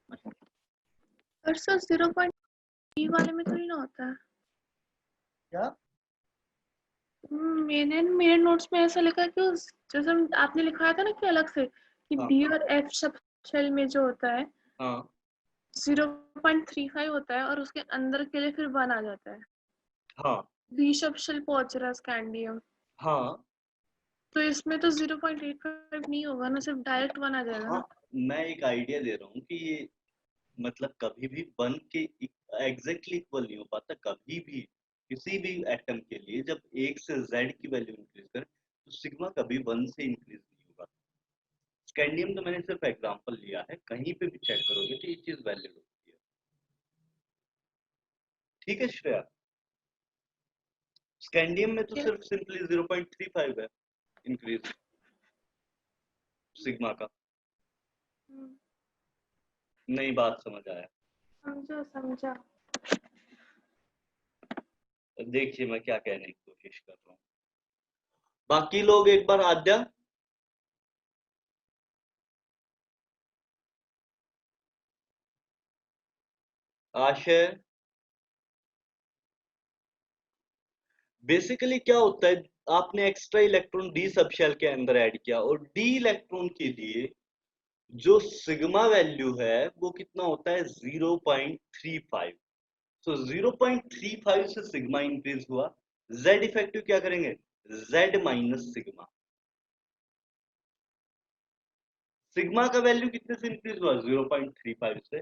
और सर 0.3 वाले में थोड़ी ना होता है। क्या? मेरे नोट्स में ऐसा लिखा है कि जैसे आपने लिखाया था ना कि अलग से कि हाँ डी और एफ सब शेल में जो होता है हाँ 0.35 होता है और उसके अंदर के लिए फिर 1 आ जाता है। हाँ बिशप पहुंच रहा है स्कैंडियम, हाँ तो इसमें तो 0.85 नहीं होगा ना, सिर्फ डायरेक्ट 1 आ जाएगा हाँ, ना। मैं एक आइडिया दे रहा हूँ कि ये मतलब कभी भी 1 के एग्जैक्टली इक्वल नहीं हो पाता। कभी भी किसी भी एटम के लिए जब 1 से z की वैल्यू इंक्रीज करें तो सिग्मा कभी 1 से इंक्रीज नहीं होगा। स्कैंडियम तो मैंने सिर्फ एग्जांपल लिया है, कहीं पे भी चेक करोगे तो ये चीज वैलिड होती है। ठीक है श्रेया, स्कैंडियम में तो ठीक है। सिर्फ सिंपली 0.35 है इंक्रीज सिग्मा का। नई बात समझ आया? समझा। देखिए मैं क्या कहने की कोशिश कर रहा हूँ। बाकी लोग एक बार आद्या, आशय, बेसिकली क्या होता है, आपने extra electron D subshell के अंदर ऐड किया और डी इलेक्ट्रॉन के लिए जो सिग्मा वैल्यू है वो कितना होता है 0.35। सो 0.35 से सिग्मा इंक्रीज हुआ, जेड इफेक्टिव क्या करेंगे, जेड माइनस सिग्मा। सिग्मा का वैल्यू कितने से इंक्रीज हुआ 0.35 से,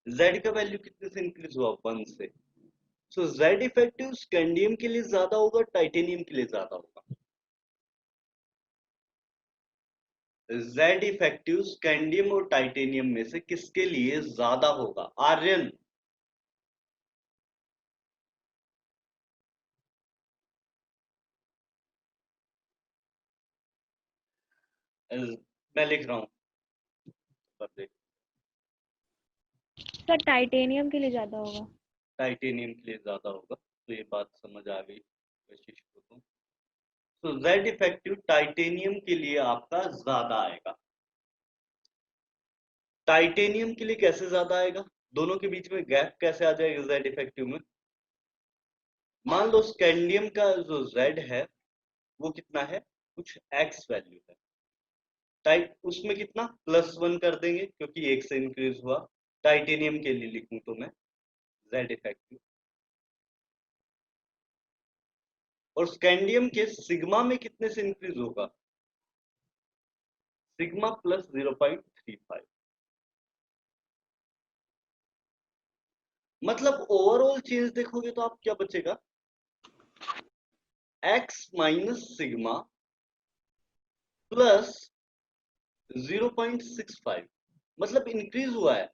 जेड का वैल्यू कितने से इंक्रीज हुआ 1 से। सो जेड इफेक्टिव स्कैंडियम के लिए ज्यादा होगा, टाइटेनियम के लिए ज्यादा होगा। जेड इफेक्टिव स्कैंडियम और टाइटेनियम में से किसके लिए ज्यादा होगा? आर्यन, मैं लिख रहा हूं पर देख, सर टाइटेनियम के लिए ज्यादा होगा। टाइटेनियम के लिए ज्यादा होगा, तो ये बात समझ आ गई वशिष्ठ को। तो जेड इफेक्टिव टाइटेनियम के लिए आपका ज्यादा आएगा। टाइटेनियम के लिए कैसे ज्यादा आएगा, दोनों के बीच में गैप कैसे आ जाएगा जेड इफेक्टिव में? मान लो स्कैंडियम का जो जेड है वो कितना है, कुछ एक्स वैल्यू है, टाइट उसमें कितना +1 कर देंगे क्योंकि 1 से इंक्रीज हुआ। टाइटेनियम के लिए लिखूं तो मैं जेड इफेक्टिव, और स्कैंडियम के सिग्मा में कितने से इंक्रीज होगा, सिग्मा प्लस 0.35। मतलब ओवरऑल चेंज देखोगे तो आप क्या बचेगा, एक्स माइनस सिग्मा प्लस 0.65, मतलब इंक्रीज हुआ है।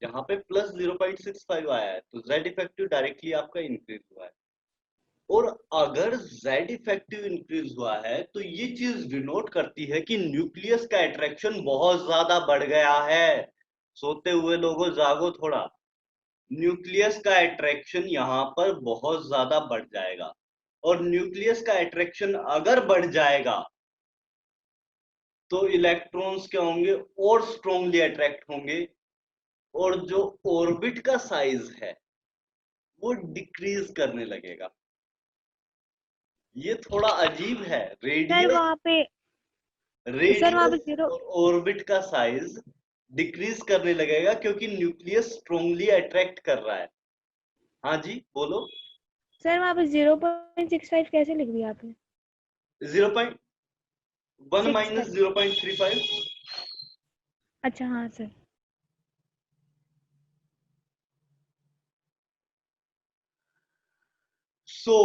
यहाँ पे प्लस 0.65 आया है तो जेड इफेक्टिव डायरेक्टली आपका इंक्रीज हुआ है। और अगर जेड इफेक्टिव इंक्रीज हुआ है तो ये चीज डिनोट करती है कि न्यूक्लियस का अट्रैक्शन बहुत ज्यादा बढ़ गया है। सोते हुए लोगों जागो थोड़ा, न्यूक्लियस का अट्रैक्शन यहाँ पर बहुत ज्यादा बढ़ जाएगा। और न्यूक्लियस का अट्रैक्शन अगर बढ़ जाएगा तो इलेक्ट्रॉन्स क्या होंगे, और स्ट्रॉन्गली अट्रैक्ट होंगे, और जो ऑर्बिट का साइज है वो डिक्रीज करने लगेगा। ये थोड़ा अजीब है, सर रेडियस वहाँ पे रेडियस 0 और ऑर्बिट का साइज डिक्रीज करने लगेगा क्योंकि न्यूक्लियस स्ट्रॉन्गली अट्रैक्ट कर रहा है। हाँ जी बोलो। सर वहाँ पे 0.65 कैसे लिख दिया आपने? 0.1 माइनस 65। 0.35। अच्छा हाँ सर। सो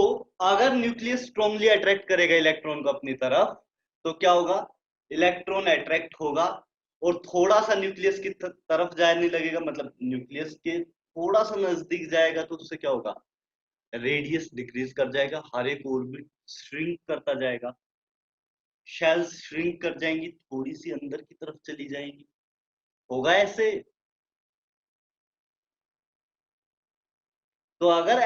अगर न्यूक्लियस स्ट्रॉन्गली अट्रैक्ट करेगा इलेक्ट्रॉन को अपनी तरफ तो क्या होगा, इलेक्ट्रॉन अट्रैक्ट होगा और थोड़ा सा न्यूक्लियस की तरफ जाने लगेगा, मतलब न्यूक्लियस के थोड़ा सा नजदीक जाएगा तो उससे क्या होगा, रेडियस डिक्रीज कर जाएगा, हर एक ऑर्बिट श्रिंक करता जाएगा, शेल्स श्रिंक कर जाएंगी, थोड़ी सी अंदर की तरफ चली जाएंगी। होगा ऐसे? तो अगर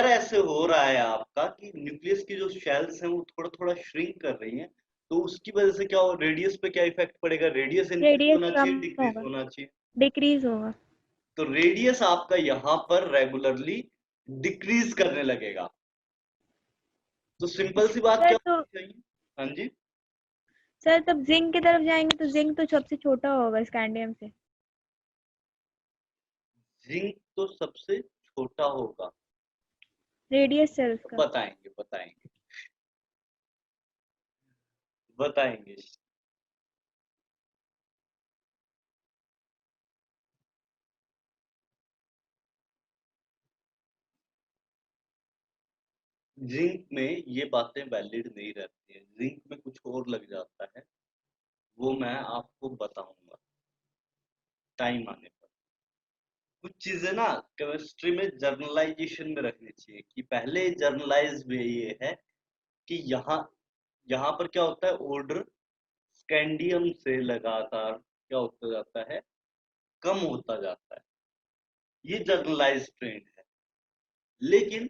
ऐसे हो रहा है आपका कि न्यूक्लियस की जो शेल्स हैं वो थोड़ा थोड़ा श्रिंक कर रही हैं, तो उसकी वजह से क्या हो, रेडियस पे क्या इफेक्ट पड़ेगा, रेडियस इंक्रीज रेडियस होना कम चाहिए डिक्रीज होगा, होना चाहिए? डिक्रीज होगा। तो रेडियस आपका यहाँ पर रेगुलरली डिक्रीज करने लगेगा। तो सिंपल सी बात सर क्या तो होनी चाहिए? हाँ जी, सर तब जिंक की तरफ जाएंगे तो जिंक तो सबसे छोटा होगा स्कैंडियम से। जिंक तो सबसे छोटा होगा। रेडियस सेल्स का। बताएंगे बताएंगे बताएंगे। जिंक में ये बातें वैलिड नहीं रहती हैं, जिंक में कुछ और लग जाता है, वो मैं आपको बताऊंगा टाइम आने पर। कुछ चीजें ना केमिस्ट्री में जर्नलाइजेशन में रखनी चाहिए कि पहले जर्नलाइज वे ये है कि यहाँ यहाँ पर क्या होता है, ऑर्डर स्कैंडियम से लगातार क्या होता जाता है, कम होता जाता है, ये जर्नलाइज ट्रेंड है। लेकिन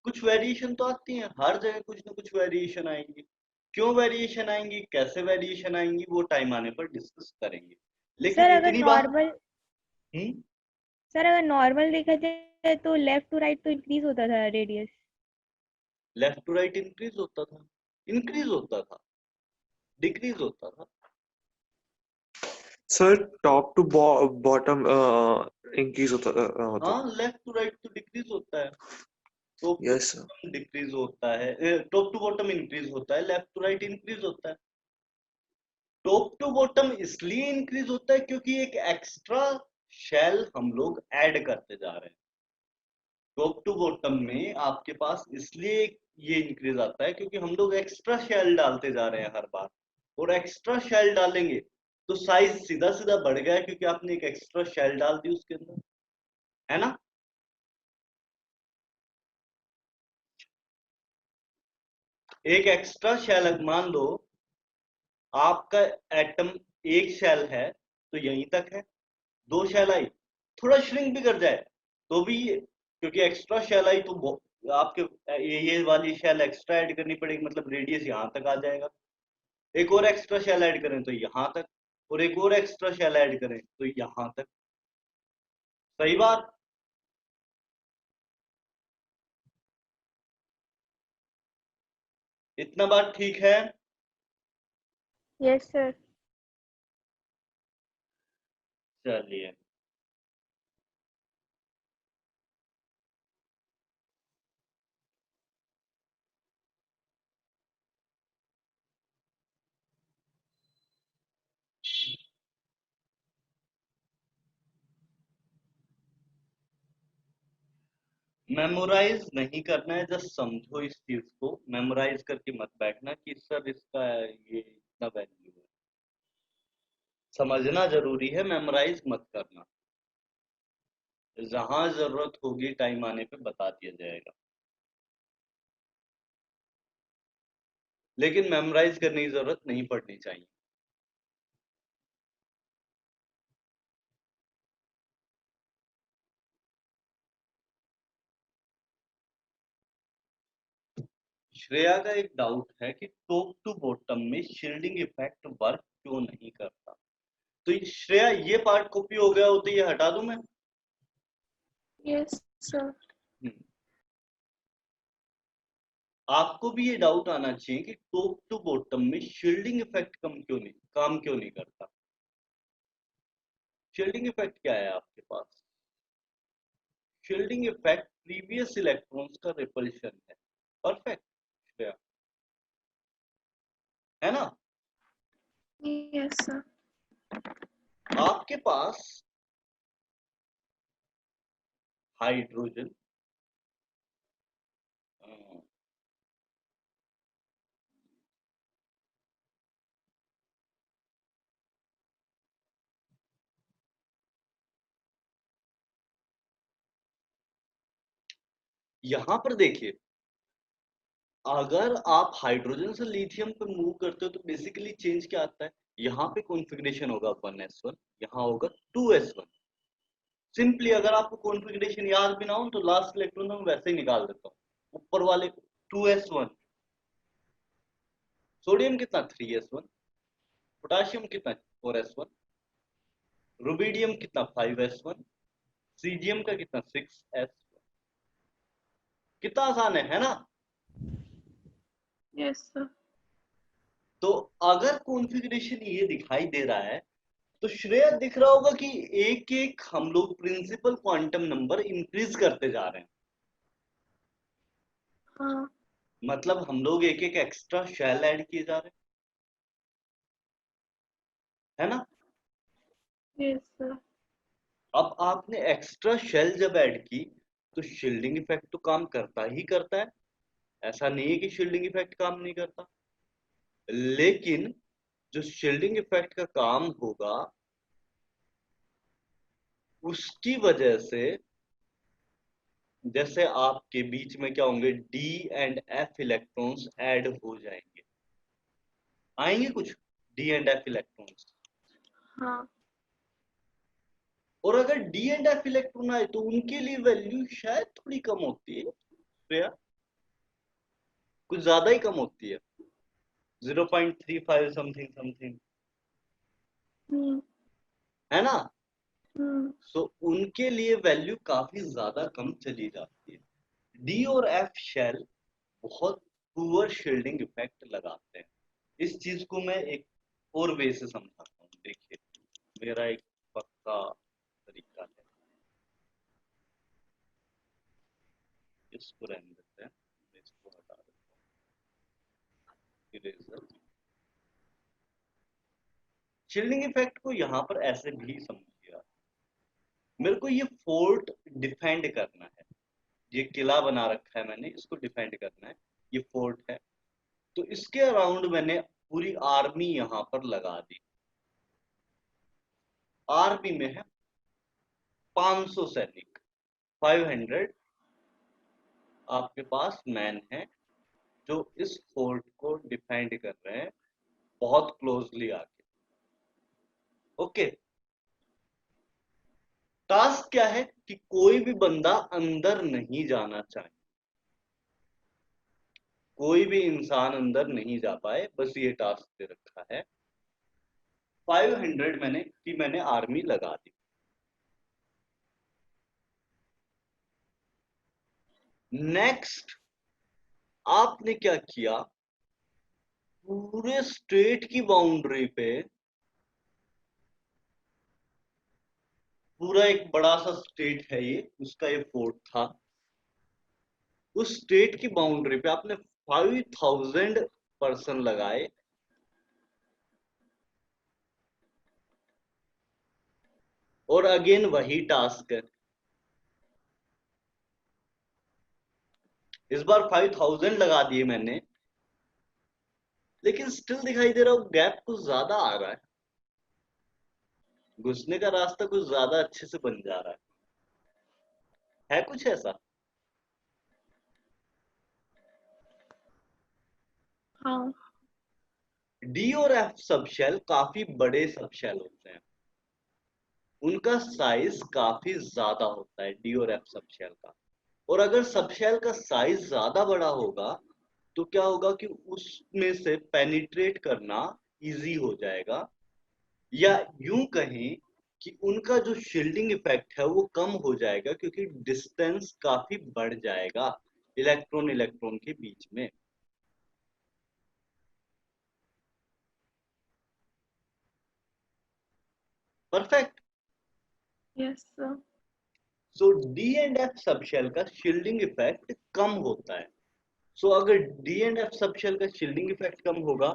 कुछ वेरिएशन तो आती है, हर जगह कुछ ना कुछ वेरिएशन आएंगी। क्यों वेरिएशन आएंगी, कैसे वेरिएशन आएंगी, वो टाइम आने पर डिस्कस करेंगे। लेकिन सर अगर इतनी बात नॉर्मल सर अगर नॉर्मल देखा जाए तो लेफ्ट टू राइट तो इंक्रीज होता था radius. Left to right increase होता था, इंक्रीज होता था, डिक्रीज होता था। Sir top to bottom increase होता होता। हाँ, लेफ्ट टू राइट तो डिक्रीज होता है, top to yes sir. Bottom decrease होता है, टॉप टू बॉटम इंक्रीज होता है, लेफ्ट टू राइट इंक्रीज होता है। टॉप टू बॉटम इसलिए इंक्रीज होता है क्योंकि एक एक्स्ट्रा शेल हम लोग ऐड करते जा रहे हैं। टॉप टू बॉटम में आपके पास इसलिए ये इंक्रीज आता है क्योंकि हम लोग एक्स्ट्रा शेल डालते जा रहे हैं हर बार, और एक्स्ट्रा शेल डालेंगे तो साइज सीधा सीधा बढ़ गया क्योंकि आपने एक एक्स्ट्रा शेल डाल दी उसके अंदर, है ना। एक एक्स्ट्रा शेल, मान लो आपका एटम एक शेल है तो यहीं तक है, दो शेल आई थोड़ा श्रिंक भी कर जाए तो भी, क्योंकि एक्स्ट्रा शेल आई तो आपके ये वाली शेल एक्स्ट्रा ऐड करनी पड़ेगी, मतलब रेडियस यहाँ तक आ जाएगा। एक और एक्स्ट्रा शेल ऐड करें तो यहाँ तक, और एक और एक्स्ट्रा शेल ऐड करें तो यहाँ तक। सही बात। इतना बात ठीक है। Yes sir. चलिए, मेमोराइज नहीं करना है, जस्ट समझो इस चीज को, मेमोराइज करके मत बैठना कि सर इसका ये इतना वैल्यू है। समझना जरूरी है, मेमोराइज मत करना। जहां जरूरत होगी टाइम आने पे बता दिया जाएगा, लेकिन मेमोराइज करने की जरूरत नहीं पड़नी चाहिए। श्रेया का एक डाउट है कि टॉप टू बॉटम में शील्डिंग इफेक्ट वर्क क्यों नहीं करता। तो श्रेया ये पार्ट कॉपी हो गया हो तो ये हटा दूं मैं। Yes sir. आपको भी ये डाउट आना चाहिए कि टॉप टू बॉटम में शील्डिंग इफेक्ट काम क्यों नहीं करता। शील्डिंग इफेक्ट क्या है आपके पास, शील्डिंग इफेक्ट प्रीवियस इलेक्ट्रॉन्स का रिपल्शन है। परफेक्ट श्रेया, है ना। Yes sir. आपके पास हाइड्रोजन यहां पर देखिए, अगर आप हाइड्रोजन से लिथियम पे मूव करते हो तो बेसिकली चेंज क्या आता है, यहाँ पे कॉन्फ़िगरेशन होगा 1s1, यहाँ होगा 2s1। सिंपली अगर आपको कॉन्फ़िगरेशन याद भी ना हो तो लास्ट इलेक्ट्रॉन में वैसे ही निकाल देता हूँ, ऊपर वाले 2s1, सोडियम कितना 3s1, पोटाशियम कितना 4s1, रुबिडियम कितना 5s1, सीजियम का कितना 6s1। कितना आसान है ना। Yes sir. तो अगर कॉन्फ़िगरेशन ये दिखाई दे रहा है तो श्रेया दिख रहा होगा कि एक एक हम लोग प्रिंसिपल क्वांटम नंबर इंक्रीज करते जा रहे हैं। हाँ मतलब हम लोग एक एक एक्स्ट्रा शेल ऐड किए जा रहे हैं, है ना। Yes sir. अब आपने एक्स्ट्रा शेल जब ऐड की तो शील्डिंग इफेक्ट तो काम करता ही करता है, ऐसा नहीं है कि शील्डिंग इफेक्ट काम नहीं करता। लेकिन जो शील्डिंग इफेक्ट का काम होगा उसकी वजह से जैसे आपके बीच में क्या होंगे, D and F electrons add हो जाएंगे, आएंगे कुछ डी एंड एफ इलेक्ट्रॉन्स। हाँ और अगर डी एंड एफ इलेक्ट्रॉन आए तो उनके लिए वैल्यू शायद थोड़ी कम होती है, तो कुछ ज्यादा ही कम होती है, 0.35 समथिंग समथिंग, है ना। सो उनके लिए वैल्यू काफी ज्यादा कम चली जाती है। डी और एफ शेल बहुत पुअर शील्डिंग इफेक्ट लगाते हैं। इस चीज को मैं एक और वे से समझाता हूँ, देखिए मेरा एक पक्का तरीका है, इसको रहने देते हैं, मैं इसको हटा देता हूँ, इरेजर। शील्डिंग इफेक्ट को यहाँ पर ऐसे भी समझिए, मेरे को ये फोर्ट डिफेंड करना है, ये किला बना रखा है मैंने, इसको डिफेंड करना है, ये फोर्ट है, तो इसके अराउंड मैंने पूरी आर्मी यहां पर लगा दी। आर्मी में है 500 सैनिक, 500 आपके पास मैन है जो इस फोर्ट को डिफेंड कर रहे हैं बहुत क्लोजली आके। ओके, टास्क क्या है कि कोई भी बंदा अंदर नहीं जाना चाहिए, कोई भी इंसान अंदर नहीं जा पाए, बस ये टास्क दे रखा है। 500 मैंने आर्मी लगा दी। नेक्स्ट आपने क्या किया, पूरे स्टेट की बाउंड्री पे, पूरा एक बड़ा सा स्टेट है ये, उसका ये फोर्ट था, उस स्टेट की बाउंड्री पे आपने 5000 पर्सन लगाए, और अगेन वही टास्क है, इस बार 5000 लगा दिए मैंने, लेकिन स्टिल दिखाई दे रहा हो गैप कुछ ज्यादा आ रहा है, घुसने का रास्ता कुछ ज्यादा अच्छे से बन जा रहा है कुछ ऐसा। हाँ डी और एफ सबशेल काफी बड़े सबशेल होते हैं, उनका साइज काफी ज्यादा होता है डी और एफ सबशेल का, और अगर सबशेल का साइज ज्यादा बड़ा होगा तो क्या होगा कि उसमें से पेनिट्रेट करना इजी हो जाएगा, या यूं कहें कि उनका जो शील्डिंग इफेक्ट है वो कम हो जाएगा, क्योंकि डिस्टेंस काफी बढ़ जाएगा इलेक्ट्रॉन इलेक्ट्रॉन के बीच में। Perfect. Yes sir. So D and F subshell का शील्डिंग इफेक्ट कम होता है। सो अगर डी एंड एफ सबशेल का शील्डिंग इफेक्ट कम होगा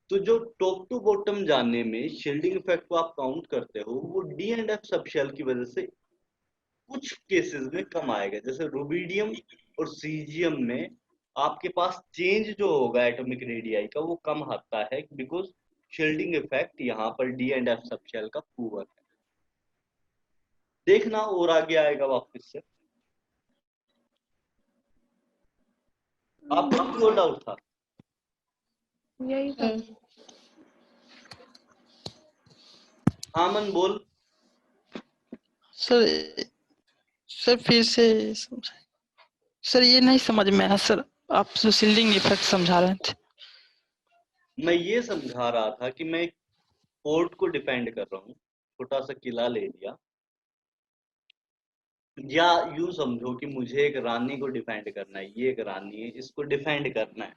तो जो टॉप टू बॉटम जाने में शील्डिंग इफेक्ट को आप काउंट करते हो वो डी एंड एफ सबशेल की वजह से कुछ केसेस में कम आएगा, जैसे रुबिडियम और सीजियम में आपके पास चेंज जो होगा एटॉमिक रेडियाई का वो कम आता है, बिकॉज शील्डिंग इफेक्ट यहाँ पर डी एंड एफ सबशेल का पुअर है। देखना और आगे आएगा वापस से। आपको कोई डाउट था? यही था। हाँ मन बोल। सर फिर से सर ये नहीं समझ में आया सर, आप जो शील्डिंग इफेक्ट समझा रहे थे। मैं ये समझा रहा था कि मैं एक फोर्ट को डिफेंड कर रहा हूँ, छोटा सा किला ले लिया, या यूं समझो कि मुझे एक रानी को डिफेंड करना है, ये एक रानी है, इसको डिफेंड करना है,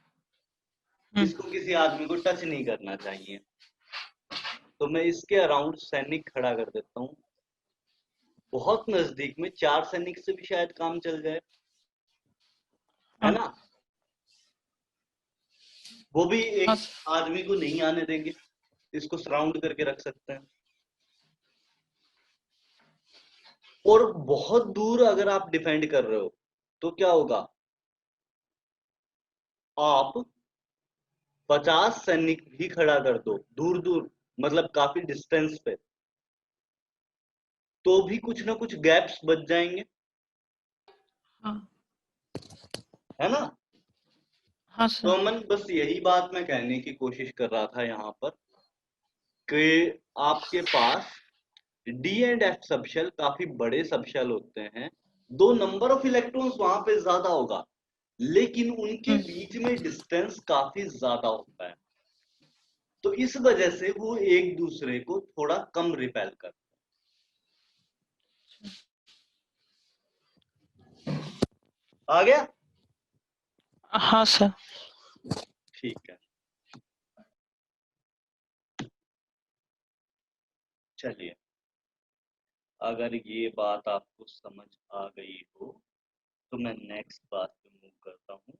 इसको किसी आदमी को टच नहीं करना चाहिए, तो मैं इसके अराउंड सैनिक खड़ा कर देता हूँ। बहुत नजदीक में 4 सैनिक से भी शायद काम चल जाए, है ना? वो भी हाँ एक आदमी को नहीं आने देंगे, इसको सराउंड करके रख सकते हैं। और बहुत दूर अगर आप डिफेंड कर रहे हो तो क्या होगा, आप 50 सैनिक भी खड़ा कर दो दूर दूर, मतलब काफी डिस्टेंस पे, तो भी कुछ ना कुछ गैप्स बच जाएंगे, हाँ है ना? हाँ तो सर। अमन, बस यही बात मैं कहने की कोशिश कर रहा था यहाँ पर कि आपके पास डी एंड एफ सबशेल काफी बड़े सबशेल होते हैं, दो नंबर ऑफ इलेक्ट्रॉन्स वहां पे ज्यादा होगा, लेकिन उनके बीच में डिस्टेंस काफी ज्यादा होता है, तो इस वजह से वो एक दूसरे को थोड़ा कम रिपेल करते हैं। आ गया? हाँ सर। ठीक है, चलिए, अगर ये बात आपको समझ आ गई हो तो मैं नेक्स्ट बात पे मूव करता हूँ।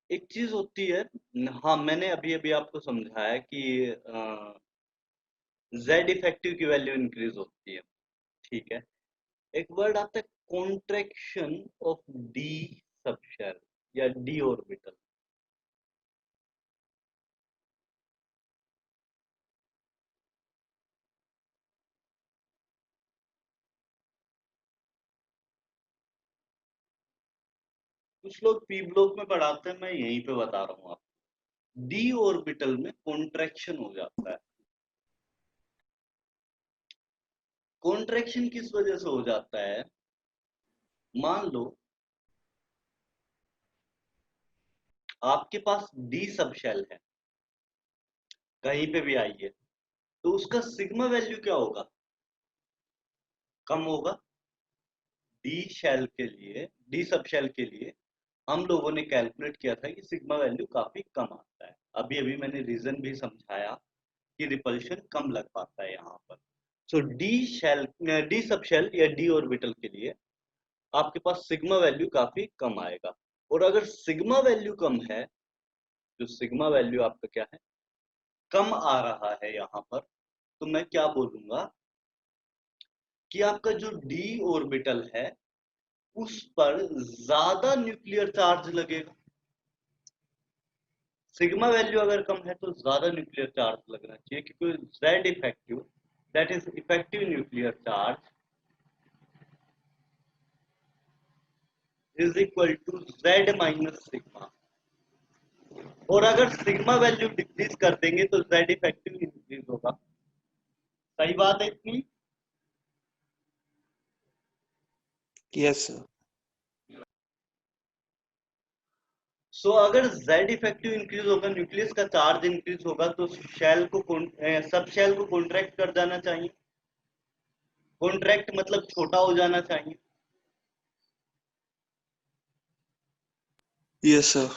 एक चीज होती है, हाँ मैंने अभी अभी आपको समझाया कि जेड इफेक्टिव की वैल्यू इंक्रीज होती है, ठीक है। एक वर्ड आता है कॉन्ट्रैक्शन ऑफ डी सबशेल या डी ऑर्बिटल। कुछ लोग पी ब्लॉक में पढ़ाते हैं, मैं यहीं पे बता रहा हूँ आपको। डी ऑर्बिटल में कॉन्ट्रैक्शन हो जाता है। कॉन्ट्रैक्शन किस वजह से हो जाता है, मान लो आपके पास डी सबशेल है, कहीं पे भी आई है, तो उसका सिग्मा वैल्यू क्या होगा, कम होगा। डी शेल के लिए, डी सबशेल के लिए हम लोगों ने कैलकुलेट किया था कि सिग्मा वैल्यू काफी कम आता है। अभी अभी मैंने रीजन भी समझाया कि रिपल्शन कम लग पाता है यहाँ पर। सो डी सबशेल या डी ऑर्बिटल के लिए आपके पास सिग्मा वैल्यू काफी कम आएगा। और अगर सिग्मा वैल्यू कम है, जो सिग्मा वैल्यू आपका क्या है, कम आ रहा है यहाँ पर, तो मैं क्या बोलूंगा कि आपका जो डी ऑर्बिटल है उस पर ज्यादा न्यूक्लियर चार्ज लगेगा। सिग्मा वैल्यू अगर कम है तो ज्यादा न्यूक्लियर चार्ज लगना चाहिए, क्योंकि Z effective, that is effective nuclear charge, is equal to Z minus sigma. और अगर सिग्मा वैल्यू डिक्रीज कर देंगे तो जेड इफेक्टिव इंक्रीज होगा। सही बात है इतनी? Yes sir. सो अगर जेड इफेक्टिव इंक्रीज होगा, न्यूक्लियस का चार्ज इंक्रीज होगा, तो शेल को सब शेल को कॉन्ट्रैक्ट कर जाना चाहिए। कॉन्ट्रैक्ट मतलब छोटा हो जाना चाहिए। Yes sir.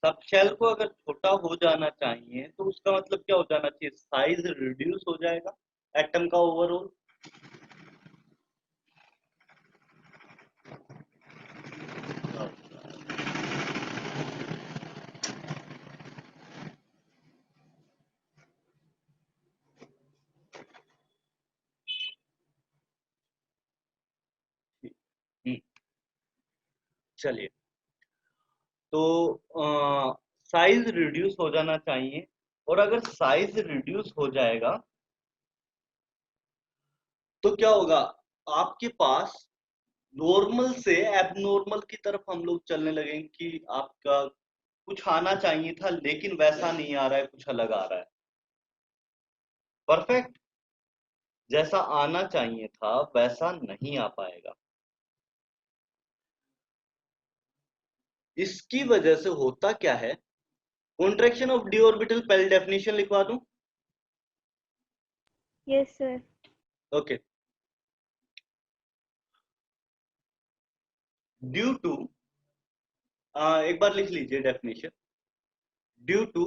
सब शेल को अगर छोटा हो जाना चाहिए तो उसका मतलब क्या हो जाना चाहिए, साइज रिड्यूस हो जाएगा एटम का ओवरऑल। चलिए, तो साइज रिड्यूस हो जाना चाहिए, और अगर साइज रिड्यूस हो जाएगा तो क्या होगा, आपके पास नॉर्मल से एबनॉर्मल की तरफ हम लोग चलने लगेंगे कि आपका कुछ आना चाहिए था लेकिन वैसा नहीं आ रहा है, कुछ अलग आ रहा है। परफेक्ट, जैसा आना चाहिए था वैसा नहीं आ पाएगा। इसकी वजह से होता क्या है, कॉन्ट्रैक्शन ऑफ डी ऑर्बिटल पहले डेफिनेशन लिखवा दूं। Yes, sir. Okay, due to, एक बार लिख लीजिए definition. Due to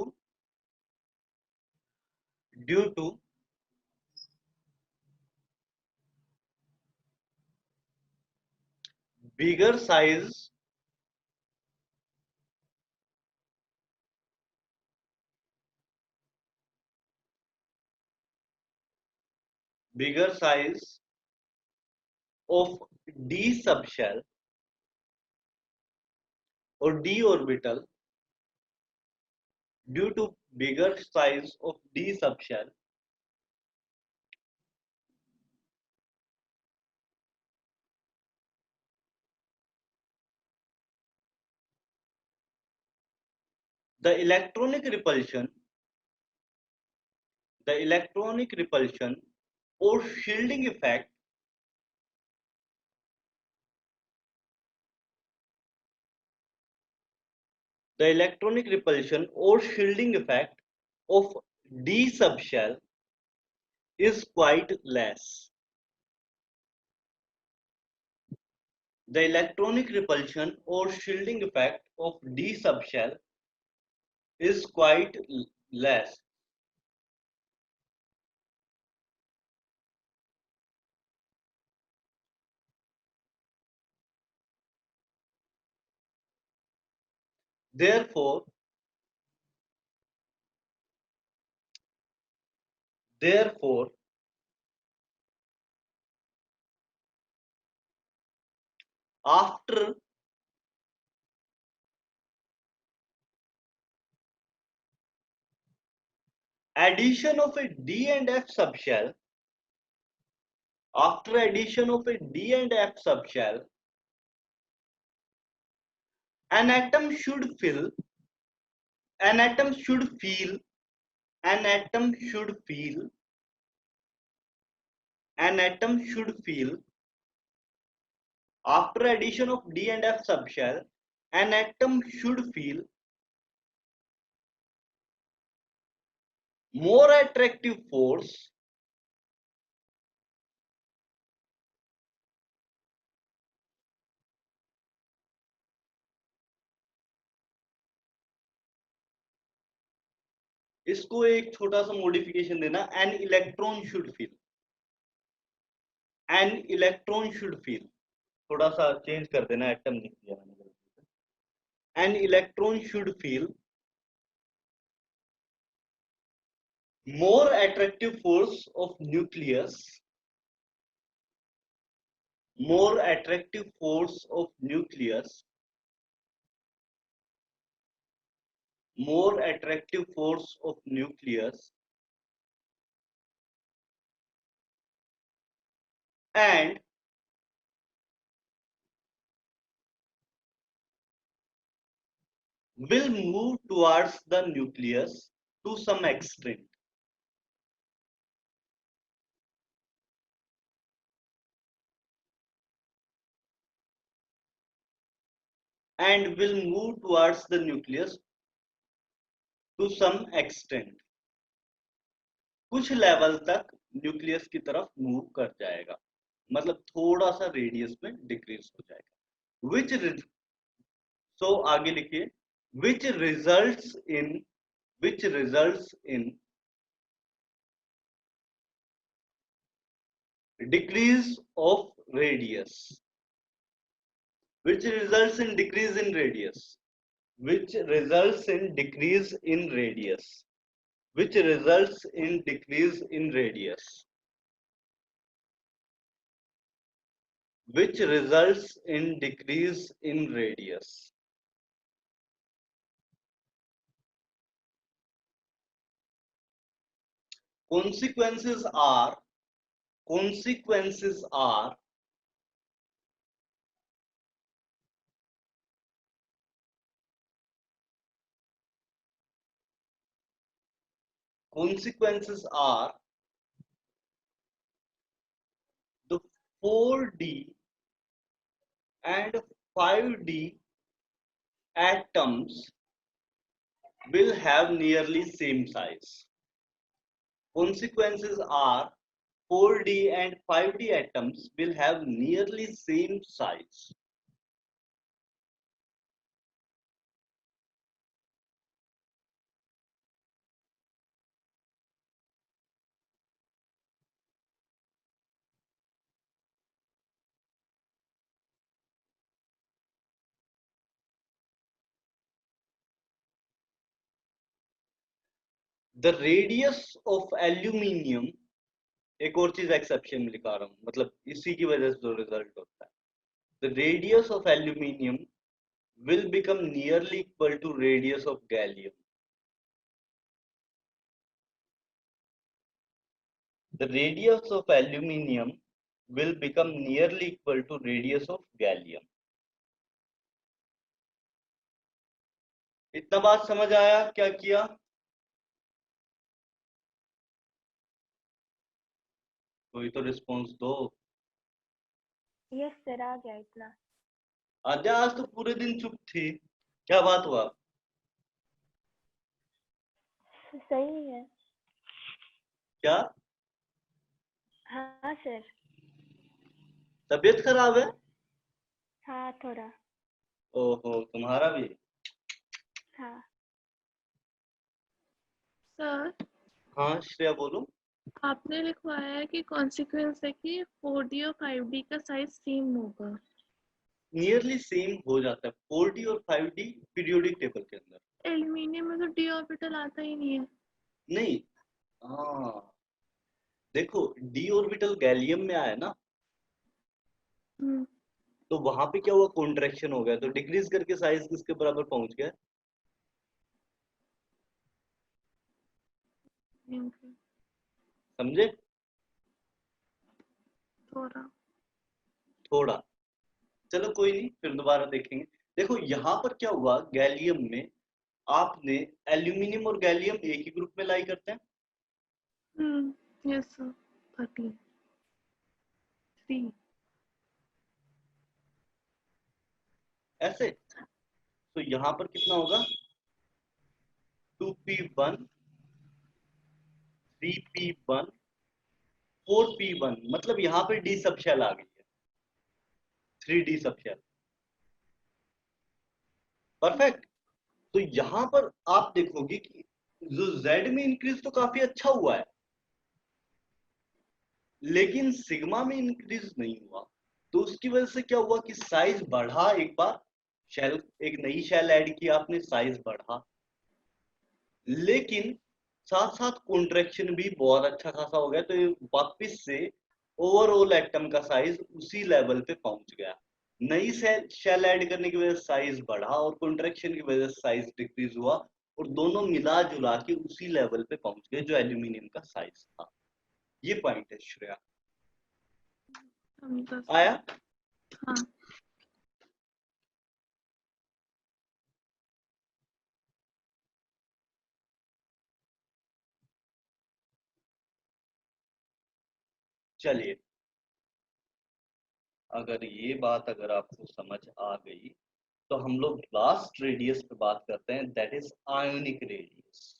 bigger size of d subshell or d orbital, due to bigger size of d subshell, the electronic repulsion or shielding effect of d subshell is quite less. The electronic repulsion or shielding effect of d subshell is quite less. Therefore, after addition of a D and F subshell, an atom should feel after addition of D and F subshell, an atom should feel more attractive force इसको एक छोटा सा modification देना, an electron should feel, थोड़ा सा change कर देना, atom लिख दिया मैंने, an electron should feel more attractive force of nucleus, and will move towards the nucleus to some extent. And will move towards the nucleus to some extent. कुछ level तक nucleus की तरफ move कर जाएगा, मतलब थोड़ा सा रेडियस में डिक्रीज हो जाएगा। which so आगे लिखिए, which results in decrease of radius, which results in decrease in radius, which results in decrease in radius, which results in decrease in radius, which results in decrease in radius. Consequences are consequences are the 4D and 5D atoms will have nearly same size. Consequences are 4D and 5D atoms will have nearly same size. The radius of aluminium, एक और चीज exception लिखा रहा हूं, मतलब इसी की वजह से जो रिजल्ट होता है, the radius of aluminium will become nearly equal to radius of gallium. The radius of aluminium will become nearly equal to radius of gallium. इतना बात समझ आया? क्या किया? कोई तो रिस्पॉन्स दो। यस सर, आ गया इतना। आजा, आज तो पूरे दिन चुप थी, क्या बात हुआ? सही है। क्या? हाँ सर। तबीयत खराब है? हाँ थोड़ा। ओहो, तुम्हारा भी? हाँ सर, हाँ श्रेया बोलो। आपने लिखवाया है कि कॉन्सिक्वेंस है कि 4D और 5D का साइज सेम होगा। नियरली सेम हो जाता है 4D और 5D पीरियोडिक टेबल के अंदर। एल्यूमिनियम में तो डी ऑर्बिटल आता ही नहीं है। नहीं, हाँ देखो, डी ऑर्बिटल गैलियम में आया ना, तो वहां पे क्या हुआ, कॉन्ट्रैक्शन हो गया, तो डिक्रीज करके साइज किसके बराबर पहुंच गया? समझे? थोड़ा। चलो कोई नहीं, फिर दोबारा देखेंगे। देखो यहाँ पर क्या हुआ, गैलियम में आपने एल्यूमिनियम और गैलियम एक ही ग्रुप में लाई करते हैं। यस सर, 33 ऐसे तो यहाँ पर कितना होगा, 2p1 3p1 4p1, मतलब यहाँ पर डी सबशेल आ गई है, 3D सबशेल। परफेक्ट। तो यहाँ पर आप देखोगे कि जो Z में इंक्रीज तो काफी अच्छा हुआ है, लेकिन सिग्मा में इंक्रीज नहीं हुआ। तो उसकी वजह से क्या हुआ कि साइज बढ़ा, एक बार शेल, एक नई शेल ऐड की आपने, साइज बढ़ा, लेकिन साथ साथ कॉन्ट्रैक्शन भी बहुत अच्छा खासा हो गया, तो वापस से ओवरऑल एटम का साइज उसी लेवल पे पहुंच गया। नई शेल ऐड करने की वजह से साइज बढ़ा और कॉन्ट्रैक्शन की वजह से साइज डिक्रीज हुआ, और दोनों मिला जुला के उसी लेवल पे पहुंच गए जो एल्यूमिनियम का साइज था। ये पॉइंट है श्रेया। आया? हाँ। चलिए, अगर ये बात अगर आपको समझ आ गई तो हम लोग लास्ट रेडियस पे बात करते हैं, that is ionic radius.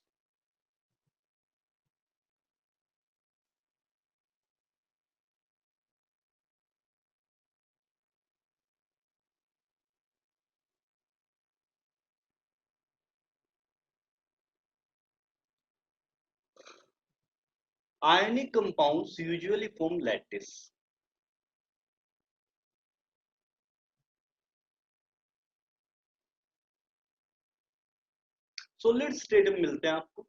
Ionic compounds usually form lattice. Solid state में मिलते हैं आपको।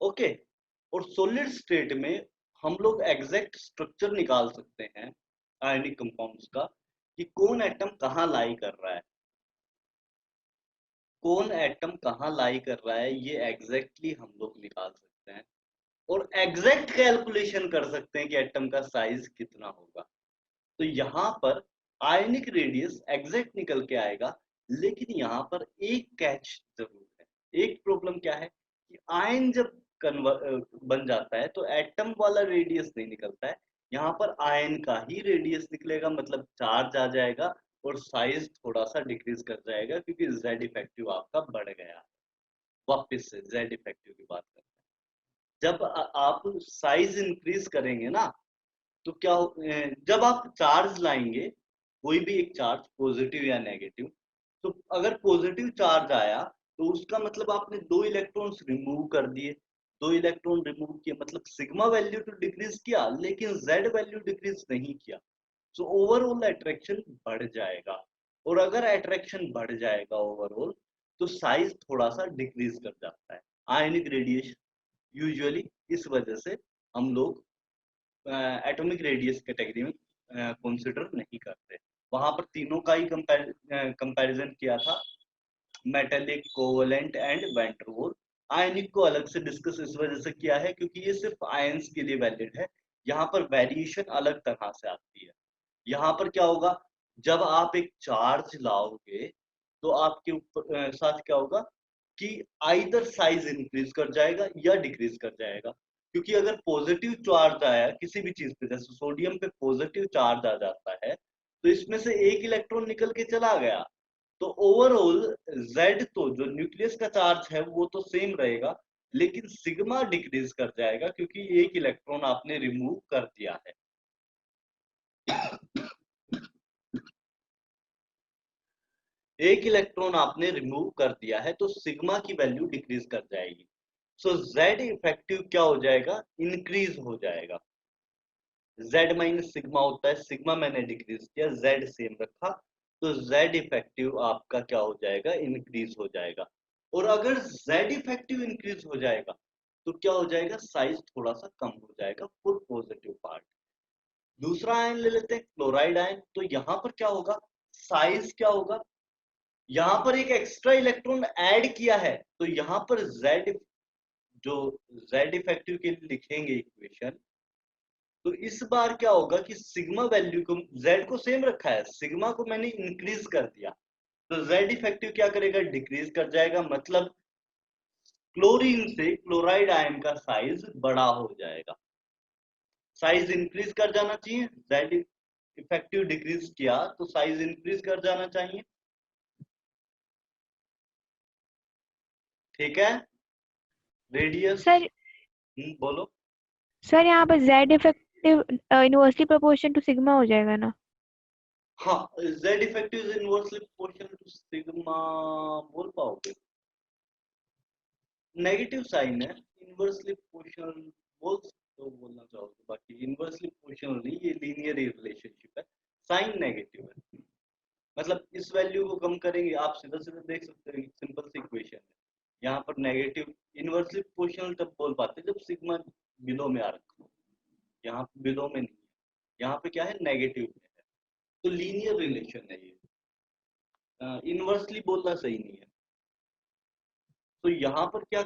ओके, और सॉलिड स्टेट में हम लोग एग्जैक्ट स्ट्रक्चर निकाल सकते हैं आयनिक कंपाउंड्स का, कि कौन एटम कहाँ लाई कर रहा है, कौन एटम कहाँ लाई कर रहा है, ये एग्जैक्टली हम लोग निकाल सकते हैं, और एग्जैक्ट कैलकुलेशन कर सकते हैं कि एटम का साइज कितना होगा। तो यहाँ पर आयनिक रेडियस एग्जैक्ट निकल के आएगा, लेकिन यहाँ पर एक कैच जरूर है। एक प्रॉब्लम क्या है कि आयन जब बन जाता है तो एटम वाला रेडियस नहीं निकलता है, यहाँ पर आयन का ही रेडियस निकलेगा, मतलब चार्ज आ जाएगा और साइज थोड़ा सा डिक्रीज कर जाएगा क्योंकि जेड इफेक्टिव आपका बढ़ गया। वापस से जेड इफेक्टिव की बात करते हैं। जब आप साइज इंक्रीज करेंगे ना तो क्या जब आप चार्ज लाएंगे, कोई भी एक चार्ज पॉजिटिव या नेगेटिव, तो अगर पॉजिटिव चार्ज आया तो उसका मतलब आपने 2 इलेक्ट्रॉन्स रिमूव कर दिए। 2 इलेक्ट्रॉन रिमूव किए मतलब सिग्मा वैल्यू तो डिक्रीज किया लेकिन जेड वैल्यू डिक्रीज नहीं किया। सो ओवरऑल अट्रैक्शन बढ़ जाएगा, और अगर अट्रैक्शन बढ़ जाएगा ओवरऑल तो साइज थोड़ा सा डिक्रीज कर जाता है। आयनिक रेडिएशन यूजुअली इस वजह से हम लोग एटॉमिक रेडियस कैटेगरी में कंसिडर नहीं करते। वहां पर तीनों का ही कंपैरिजन किया था, metallic, covalent and van der Waals. Ionic को अलग से डिस्कस इस वजह से किया है क्योंकि ये सिर्फ आयंस के लिए वैलिड है, यहाँ पर वेरिएशन अलग तरह से आती है। यहाँ पर क्या होगा, जब आप एक चार्ज लाओगे तो आपके ऊपर साथ क्या होगा कि आइदर साइज इंक्रीज कर जाएगा या डिक्रीज कर जाएगा। क्योंकि अगर पॉजिटिव चार्ज आया किसी भी चीज पे, जैसे सोडियम पे पॉजिटिव चार्ज आ जाता है तो इसमें से एक इलेक्ट्रॉन निकल के चला गया, तो ओवरऑल Z तो जो न्यूक्लियस का चार्ज है वो तो सेम रहेगा लेकिन सिग्मा डिक्रीज कर जाएगा क्योंकि एक इलेक्ट्रॉन आपने रिमूव कर दिया है। एक इलेक्ट्रॉन आपने रिमूव कर दिया है तो सिग्मा की वैल्यू डिक्रीज कर जाएगी। सो Z इफेक्टिव क्या हो जाएगा, इंक्रीज हो जाएगा। Z माइनस सिग्मा होता है, सिग्मा मैंने डिक्रीज किया, Z सेम रखा, तो Z इफेक्टिव आपका क्या हो जाएगा, इंक्रीज हो जाएगा। और अगर Z इफेक्टिव इंक्रीज हो जाएगा तो क्या हो जाएगा, साइज थोड़ा सा कम हो जाएगा फॉर पॉजिटिव पार्ट। दूसरा आयन ले लेते हैं, क्लोराइड आयन। तो यहाँ पर क्या होगा, साइज क्या होगा, यहाँ पर एक एक्स्ट्रा इलेक्ट्रॉन ऐड किया है तो यहाँ पर Z जो Z इफेक्टिव के लिए लिखेंगे इक्वेशन, तो इस बार क्या होगा कि सिग्मा वैल्यू को, Z को सेम रखा है, सिग्मा को मैंने इंक्रीज कर दिया तो Z इफेक्टिव क्या करेगा, डिक्रीज कर जाएगा। मतलब क्लोरीन से क्लोराइड आयन का साइज बड़ा हो जाएगा। साइज इंक्रीज कर जाना चाहिए, Z इफेक्टिव डिक्रीज किया तो साइज इंक्रीज कर जाना चाहिए। ठीक है, रेडियस सर बोलो। सर यहाँ पर Z effective inversely proportion to sigma हो जाएगा ना? हाँ, Z effective is inversely proportional to sigma बोल पाओगे, नेगेटिव साइन है, इनवर्सली प्रोपोर्शनल बोल तो बोलना चाहोगे, बाकी इनवर्सली प्रोपोर्शनल नहीं, ये लीनियर रिलेशनशिप है, साइन नेगेटिव है। मतलब इस वैल्यू को कम करेंगे, आप सीधा सीधा देख सकते हैं, सिंपल सी इक्वेशन है। यहाँ पर नेगेटिव इनवर्सली प्रोपोर्शनल तब बोल पाते जब सिग्मा बिलो में आ रखा हो, यहाँ बिलो में नहीं है, यहाँ पे क्या है, नेगेटिव में है, तो लीनियर रिलेशन है ये, इनवर्सली बोलना सही नहीं है। तो यहाँ पर क्या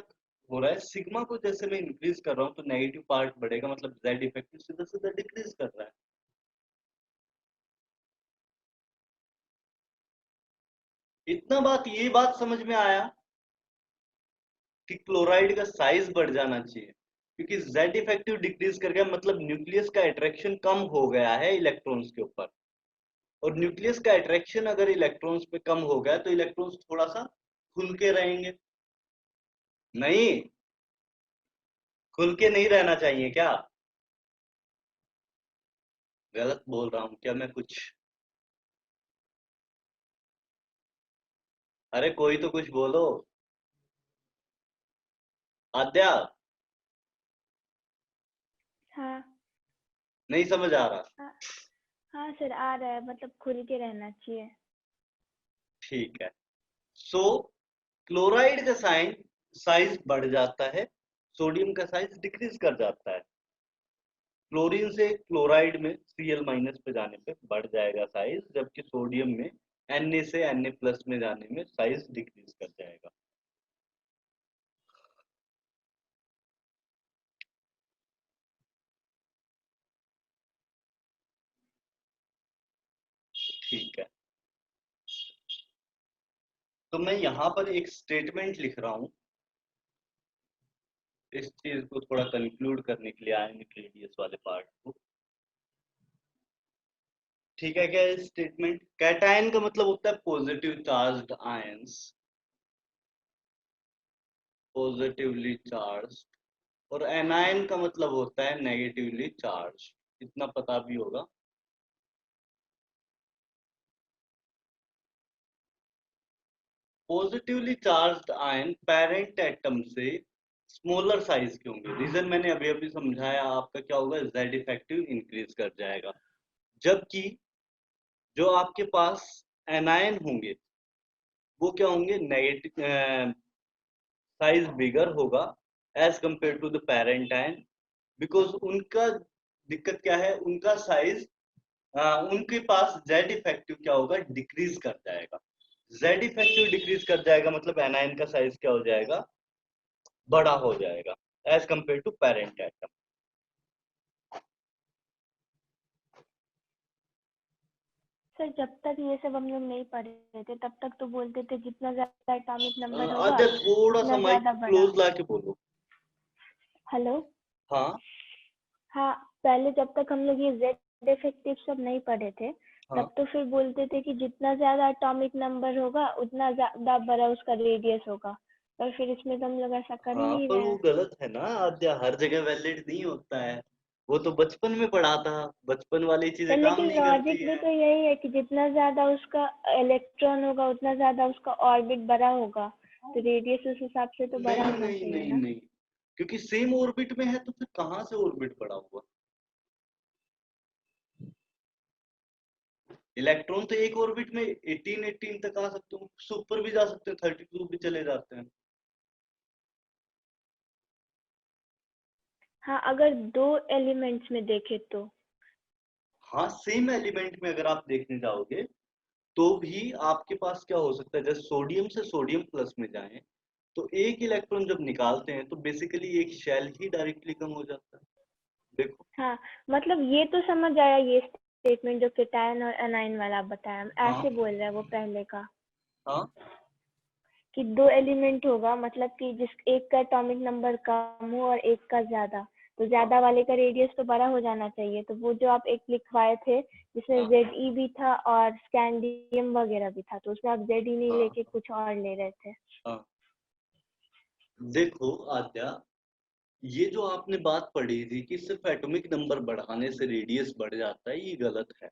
हो रहा है, सिग्मा को जैसे मैं इंक्रीज कर रहा हूँ तो नेगेटिव पार्ट बढ़ेगा, मतलब Z इफेक्टिव सीधा सीधा डिक्रीज कर रहा है। इतना बात, ये बात समझ में आया कि क्लोराइड का साइज बढ़ जाना चाहिए क्योंकि Z इफेक्टिव डिक्रीज कर गया, मतलब न्यूक्लियस का अट्रैक्शन कम हो गया है इलेक्ट्रॉन्स के ऊपर, और न्यूक्लियस का अट्रैक्शन अगर इलेक्ट्रॉन्स पे कम हो गया तो इलेक्ट्रॉन्स थोड़ा सा खुल के रहेंगे। नहीं, खुल के नहीं रहना चाहिए क्या, गलत बोल रहा हूं क्या मैं कुछ? अरे कोई तो कुछ बोलो, आद्या, हाँ नहीं समझ आ रहा? हाँ हाँ सर आ रहा है, मतलब खुल के रहना चाहिए। ठीक है, सो क्लोराइड का साइज बढ़ जाता है, सोडियम का साइज डिक्रीज कर जाता है। क्लोरीन से क्लोराइड में Cl माइनस पे जाने पे बढ़ जाएगा साइज, जबकि सोडियम में Na से Na प्लस में जाने में साइज डिक्रीज कर जाएगा। ठीक है, तो मैं यहाँ पर एक स्टेटमेंट लिख रहा हूँ, इस चीज को थोड़ा कंक्लूड करने के लिए आयनिक रेडियस वाले पार्ट को। ठीक है क्या स्टेटमेंट? कैटायन का मतलब होता है positive charged ions, positively charge, और एनायन का मतलब होता है नेगेटिवली चार्ज। इतना पता भी होगा। Positively charged ion parent atom से स्मॉलर साइज के होंगे। रीजन मैंने अभी अभी समझाया, आपका क्या होगा, जेड इफेक्टिव इंक्रीज कर जाएगा। जबकि जो आपके पास एनायन होंगे वो क्या होंगे, नेगेटिव साइज बिगर होगा as compare to the parent ion, because उनका दिक्कत क्या है, उनका साइज उनके पास जेड इफेक्टिव क्या होगा, डिक्रीज कर जाएगा। जेड इफेक्टिव डिक्रीज कर जाएगा मतलब एनायन का साइज क्या हो जाएगा, बड़ा हो जाएगा as compare to parent atom. Sir जब तक ये सब हम लोग नहीं पढ़े थे तब तक तो बोलते थे जितना ज्यादा एटॉमिक नंबर होगा आद्या थोड़ा सा उतना माइक ज्यादा बड़ा। क्लोज ला के बोलो। हेलो। हाँ हाँ, पहले जब तक हम लोग ये जेड इफेक्टिव सब नहीं पढ़े थे हाँ तब तो फिर बोलते थे कि जितना ज्यादा एटॉमिक नंबर होगा उतना ज्यादा बड़ा उसका रेडियस होगा, पर फिर इसमें तो हम लोग ऐसा कर ही हाँ, नहीं पर रहे वो हैं। गलत है ना आद्या, हर जगह वैलिड नहीं होता है। वो तो बचपन में पढ़ा था, बचपन वाली चीजें सर काम लेकिन नहीं लॉजिक करती भी है। तो यही है कि जितना ज्यादा उसका इलेक्ट्रॉन होगा उतना ज्यादा उसका ऑर्बिट बड़ा होगा, तो रेडियस उस हिसाब से तो बड़ा नहीं होना नहीं चाहिए नहीं ना। नहीं, क्योंकि सेम ऑर्बिट में है तो फिर कहाँ से ऑर्बिट बड़ा हुआ। इलेक्ट्रॉन तो एक ऑर्बिट में 18 तक आ सकते हो, उससे ऊपर भी जा सकते हैं, 32 भी चले जाते हैं। हाँ, अगर दो एलिमेंट्स में देखे तो। हाँ, सेम एलिमेंट में अगर आप देखने जाओगे तो भी आपके पास क्या हो सकता है, जैसे सोडियम से सोडियम प्लस में जाएं तो एक इलेक्ट्रॉन जब निकालते हैं तो बेसिकली एक शेल ही डायरेक्टली कम हो जाता है। देखो। हाँ, मतलब ये तो समझ आया, ये स्टेटमेंट जो केटायन और एनायन वाला आप बताया, हम हाँ ऐसे बोल रहे हैं वो पहले का हाँ कि दो एलिमेंट होगा, मतलब कि जिस एक का एटॉमिक नंबर कम हो और एक का ज्यादा, तो ज्यादा वाले का रेडियस तो बड़ा हो जाना चाहिए। तो वो जो आप एक लिखवाए थे जिसमें हाँ ZE भी था और स्कैंडियम वगैरह भी था, तो उसमें आप ZE नहीं हाँ लेके कुछ और ले रहे थे। हाँ। देखो आद्या, ये जो आपने बात पढ़ी थी कि सिर्फ एटॉमिक नंबर बढ़ाने से रेडियस बढ़ जाता है, ये गलत है।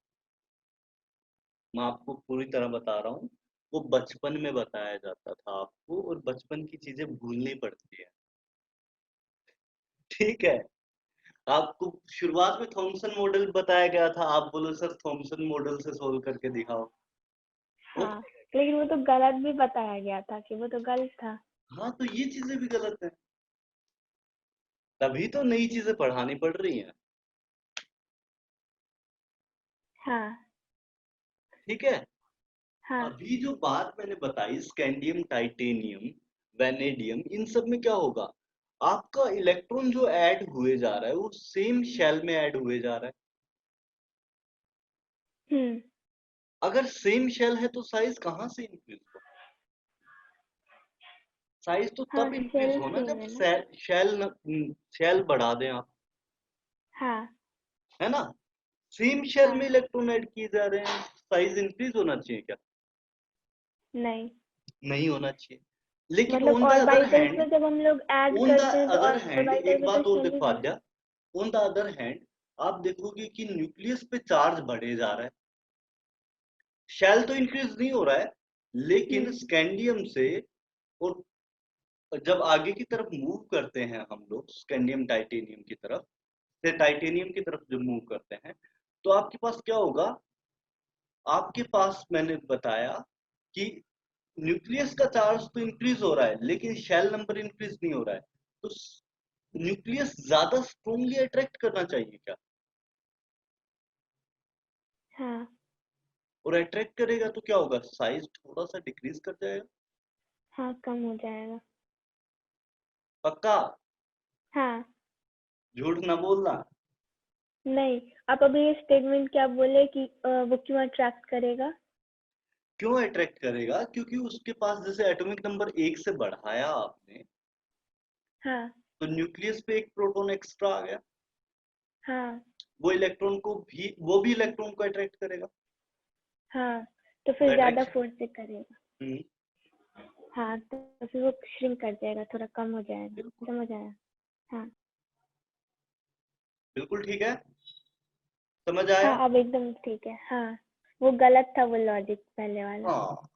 मैं आपको पूरी तरह बता रहा हूँ, वो बचपन में बताया जाता था आपको, और बचपन की चीजें भूलनी पड़ती है। ठीक है, आपको शुरुआत में थॉमसन मॉडल बताया गया था, आप बोलो सर थॉमसन मॉडल से सोल्व करके दिखाओ। हाँ, लेकिन वो तो गलत भी बताया गया था कि वो तो गलत था। हाँ, तो ये चीजें भी गलत है, तभी तो नई चीजें पढ़ानी पड़ रही हैं। हाँ ठीक है, हाँ। अभी जो बात मैंने बताई स्कैंडियम, टाइटेनियम, वेनेडियम, इन सब में क्या होगा, आपका इलेक्ट्रॉन जो ऐड हुए जा रहा है वो सेम शेल में ऐड हुए जा रहा है। अगर सेम शेल है तो साइज कहाँ से इंक्रीज हो, साइज तो हाँ, तब इंक्रीज सेल होना सेम जब है ना। शेल बढ़ा दें आप, हाँ। है ना। सेम शेल में हाँ। इलेक्ट्रॉन ऐड किए जा रहे हैं, साइज इंक्रीज होना चाहिए क्या? नहीं, नहीं होना चाहिए। लेकिन मतलब on the other orbitals hand, में जब हम लोग ऐड ऑन द करते हैं तो अदर हैंड ऑर्बिटल एक भी तो बात और सेम ही देखो होता आद्या, ऑन द अदर हैंड आप देखोगे कि न्यूक्लियस पे चार्ज बढ़े जा रहा है, शेल तो इंक्रीज नहीं हो रहा है, लेकिन है। स्कैंडियम से, और जब आगे की तरफ मूव करते हैं हम लोग स्कैंडियम टाइटेनियम की तरफ से टाइटेनियम की तरफ जब मूव करते हैं तो आपके पास क्या होगा, आपके पास मैंने बताया कि न्यूक्लियस का चार्ज तो इंक्रीज हो रहा है लेकिन शेल नंबर इंक्रीज नहीं हो रहा है, तो न्यूक्लियस ज्यादा स्ट्रोंगली अट्रैक्ट करना चाहिए क्या? हाँ। और अट्रैक्ट करेगा तो क्या होगा, साइज थोड़ा सा डिक्रीज कर जाएगा। हाँ, कम हो जाएगा। पक्का? हाँ। झूठ ना बोलना। नहीं, आप अभी ये स्टेटमेंट क्या बोले कि वो क्यों अट्रैक्ट करेगा? क्यों अट्रैक्ट करेगा, क्योंकि उसके पास जैसे एटॉमिक नंबर 1 से बढ़ाया आपने हाँ। तो न्यूक्लियस पे एक प्रोटॉन एक्स्ट्रा आ गया। हाँ। वो इलेक्ट्रॉन को भी, वो भी इलेक्ट्रॉन को अट्रैक्ट करेगा। हाँ, तो फिर तो ज्यादा attraction- फोर्स से करेगा। हाँ, तो फिर वो श्रिंक कर जाएगा, थोड़ा कम हो जाएगा। बिल्कुल। समझ आया? हाँ बिल्कुल ठीक है, समझ आया? हाँ, अब एकदम ठीक है। हाँ, वो गलत था वो लॉजिक पहले वाला। हाँ,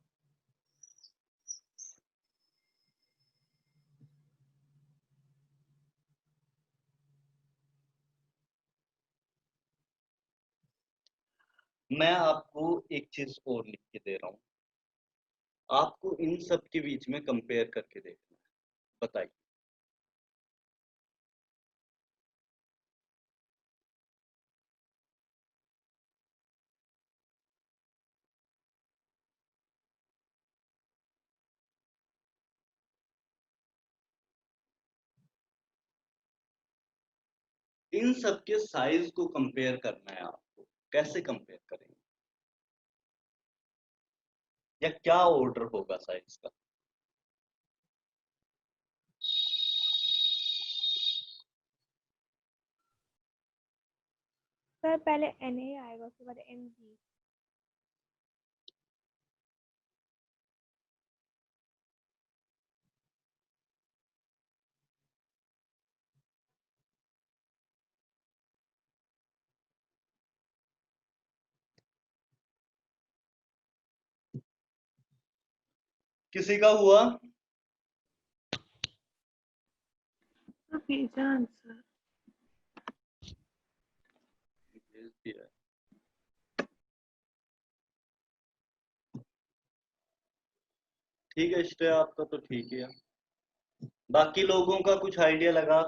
मैं आपको एक चीज और लिख के दे रहा हूं, आपको इन सब के बीच में कंपेयर करके देखना है। बताइए, इन सब के साइज को कंपेयर करना है आपको। कैसे कंपेयर करेंगे, या क्या ऑर्डर होगा साइज का? सर पहले Na आएगा, उसके बाद Mg। किसी का हुआ? तो भेजा आंसर। भेज दिया। ठीक है, स्टे आपका तो ठीक है। बाकी लोगों का कुछ आइडिया लगा?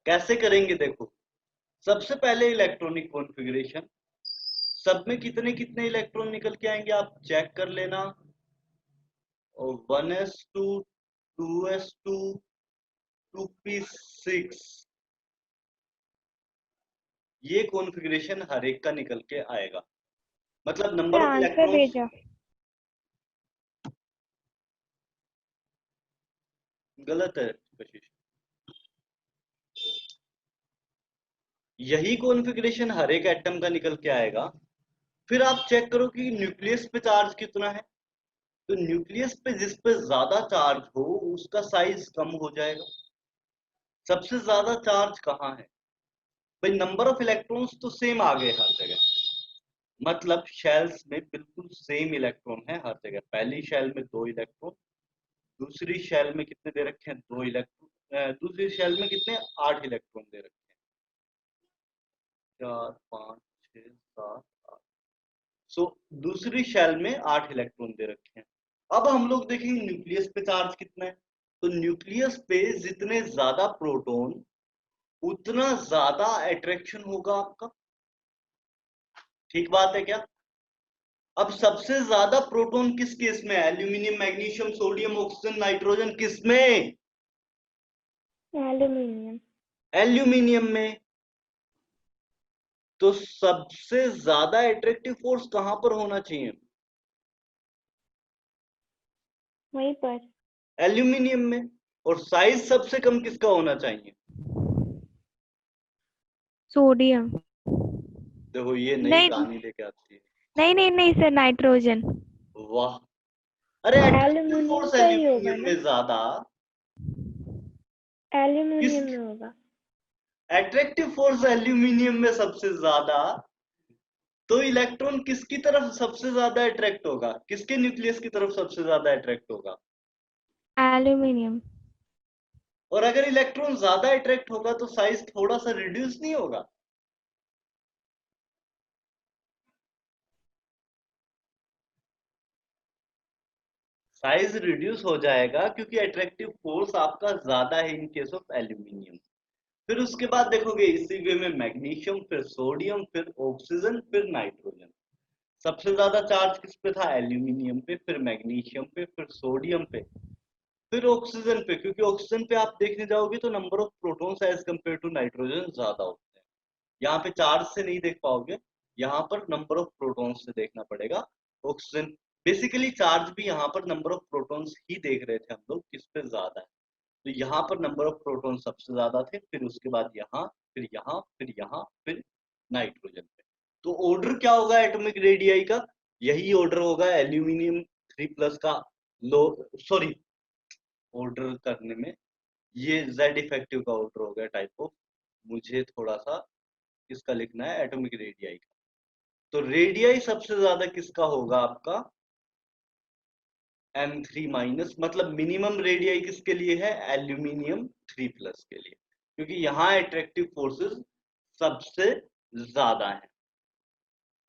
कैसे करेंगे देखो, सबसे पहले इलेक्ट्रॉनिक कॉन्फ़िगरेशन, सब में कितने कितने इलेक्ट्रॉन निकल के आएंगे आप चेक कर लेना। और 1s2, 2s2, 2p6, ये कॉन्फ़िगरेशन हर एक का निकल के आएगा। मतलब नंबर ऑफ आंसर इलेक्ट्रॉन्स, भेजा। गलत है कशिश। यही कॉन्फ़िगरेशन हर एक एटम का निकल के आएगा। फिर आप चेक करो कि न्यूक्लियस पे चार्ज कितना है। तो न्यूक्लियस पे जिस पे ज्यादा चार्ज हो उसका साइज कम हो जाएगा। सबसे ज्यादा चार्ज कहाँ है भाई? नंबर ऑफ इलेक्ट्रॉन्स तो सेम आ गए हर जगह, मतलब शेल्स में बिल्कुल सेम इलेक्ट्रॉन है हर जगह। पहली शेल में 2 इलेक्ट्रॉन, दूसरी शेल में कितने दे रखे हैं? 2 इलेक्ट्रॉन। दूसरी शेल में कितने? 8 इलेक्ट्रॉन दे रखे हैं। 4, 5, 6, 7, 8। सो दूसरी शेल में 8 इलेक्ट्रॉन दे रखे हैं। अब हम लोग देखेंगे न्यूक्लियस पे चार्ज कितना है। तो न्यूक्लियस पे जितने ज्यादा प्रोटॉन उतना ज्यादा अट्रैक्शन होगा आपका। ठीक बात है क्या? अब सबसे ज्यादा प्रोटॉन किस केस में है? Aluminium, magnesium, sodium, oxygen, nitrogen, किसमें? एल्यूमिनियम। एल्यूमिनियम में। तो सबसे ज्यादा अट्रैक्टिव फोर्स कहां पर होना चाहिए? वहीं पर। एल्यूमिनियम में। और साइज सबसे कम किसका होना चाहिए? सोडियम। देखो ये नई नहीं कहानी लेके आती है। नहीं नहीं नहीं सर, नाइट्रोजन। वाह, अरे अट्रैक्टिव एल्यूमिनियम फोर्स का ही होगा एल्यूमिनियम ना? में ज्यादा। किस एल्यूमिनियम में होगा। अट्रैक्टिव फोर्स एल्यूमिनियम में सबसे ज्यादा, तो इलेक्ट्रॉन किसकी तरफ सबसे ज्यादा अट्रैक्ट होगा? किसके न्यूक्लियस की तरफ सबसे ज्यादा अट्रैक्ट होगा? एल्यूमिनियम। और अगर इलेक्ट्रॉन ज्यादा अट्रैक्ट होगा तो साइज थोड़ा सा रिड्यूस नहीं होगा? साइज रिड्यूस हो जाएगा क्योंकि अट्रैक्टिव फोर्स आपका ज्यादा है इन केस ऑफ एल्यूमिनियम। फिर उसके बाद देखोगे इसी वे में मैग्नीशियम, फिर सोडियम, फिर ऑक्सीजन, फिर नाइट्रोजन। सबसे ज्यादा चार्ज किस पे था? एल्यूमिनियम पे, फिर मैग्नीशियम पे, फिर सोडियम पे, फिर ऑक्सीजन पे। क्योंकि ऑक्सीजन पे आप देखने जाओगे तो number of protons as compare to nitrogen ज्यादा होते हैं। यहाँ पे चार्ज से नहीं देख पाओगे, यहाँ पर नंबर ऑफ प्रोटॉन्स से देखना पड़ेगा। ऑक्सीजन, बेसिकली चार्ज भी यहाँ पर नंबर ऑफ प्रोटॉन्स ही देख रहे थे हम लोग, किस पे ज्यादा है। तो यहाँ पर नंबर ऑफ प्रोटॉन सबसे ज्यादा थे, फिर उसके बाद यहाँ फिर यहाँ, फिर यहाँ, फिर नाइट्रोजन पे। तो ऑर्डर क्या होगा एटॉमिक रेडियाई का? यही ऑर्डर होगा एल्यूमिनियम 3+ का। लो सॉरी, ऑर्डर करने में ये Z इफेक्टिव का ऑर्डर हो गया टाइप ऑफ। मुझे थोड़ा सा किसका लिखना है, एटॉमिक रेडियाई का। तो रेडियाई सबसे ज्यादा किसका होगा आपका? M3-, मतलब मिनिमम रेडियाई किसके लिए है? एल्यूमिनियम 3+ के लिए, क्योंकि यहाँ अट्रैक्टिव फोर्सेस सबसे ज्यादा है।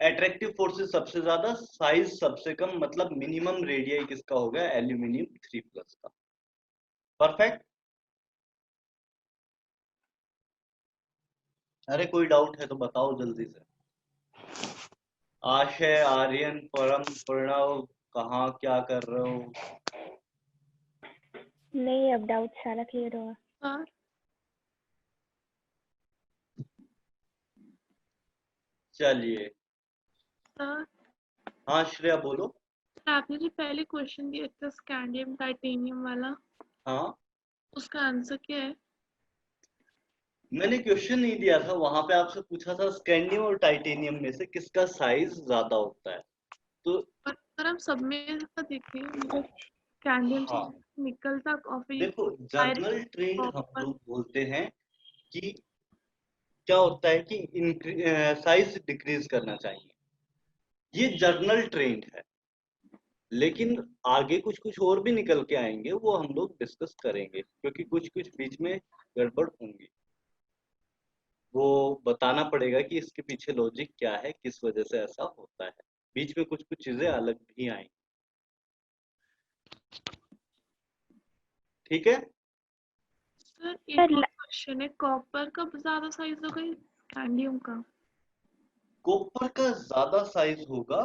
अट्रैक्टिव फोर्सेस सबसे ज्यादा, साइज सबसे कम, मतलब मिनिमम रेडियाई किसका हो गया? एल्यूमिनियम 3+ का। परफेक्ट। अरे कोई डाउट है तो बताओ जल्दी से। आशय, आर्यन, परम, प्रणव, कहाँ क्या कर रहे हो? नहीं, अब डाउट सारा क्लियर होगा। हाँ चलिए, सर, हाँ श्रेया बोलो। आपने जो पहले क्वेश्चन दिया था स्कैंडियम टाइटेनियम वाला, हाँ, उसका आंसर क्या है? मैंने क्वेश्चन नहीं दिया था, वहां पे आपसे पूछा था स्कैंडियम और टाइटेनियम में से किसका साइज ज्यादा होता है। तो पर हम सब में का देखते हैं, मतलब स्कैंडियम से हाँ, निकल तक और फिर देखो आयरन, जर्नल ट्रेंड हम कॉपर। लोग बोलते हैं कि क्या होता है कि साइज डिक्रीज करना चाहिए, ये जर्नल ट्रेंड है। लेकिन आगे कुछ कुछ और भी निकल के आएंगे, वो हम लोग डिस्कस करेंगे, क्योंकि कुछ कुछ बीच में गड़बड़ होंगी। वो बताना पड़ेगा कि इसके पीछे लॉजिक क्या है, किस वजह से ऐसा होता है। बीच में कुछ कुछ चीजें अलग भी आएंगी। ठीक है। सर एक और क्वेश्चन है, कॉपर का ज्यादा साइज होगा या स्कैंडियम का? कॉपर का ज्यादा साइज होगा,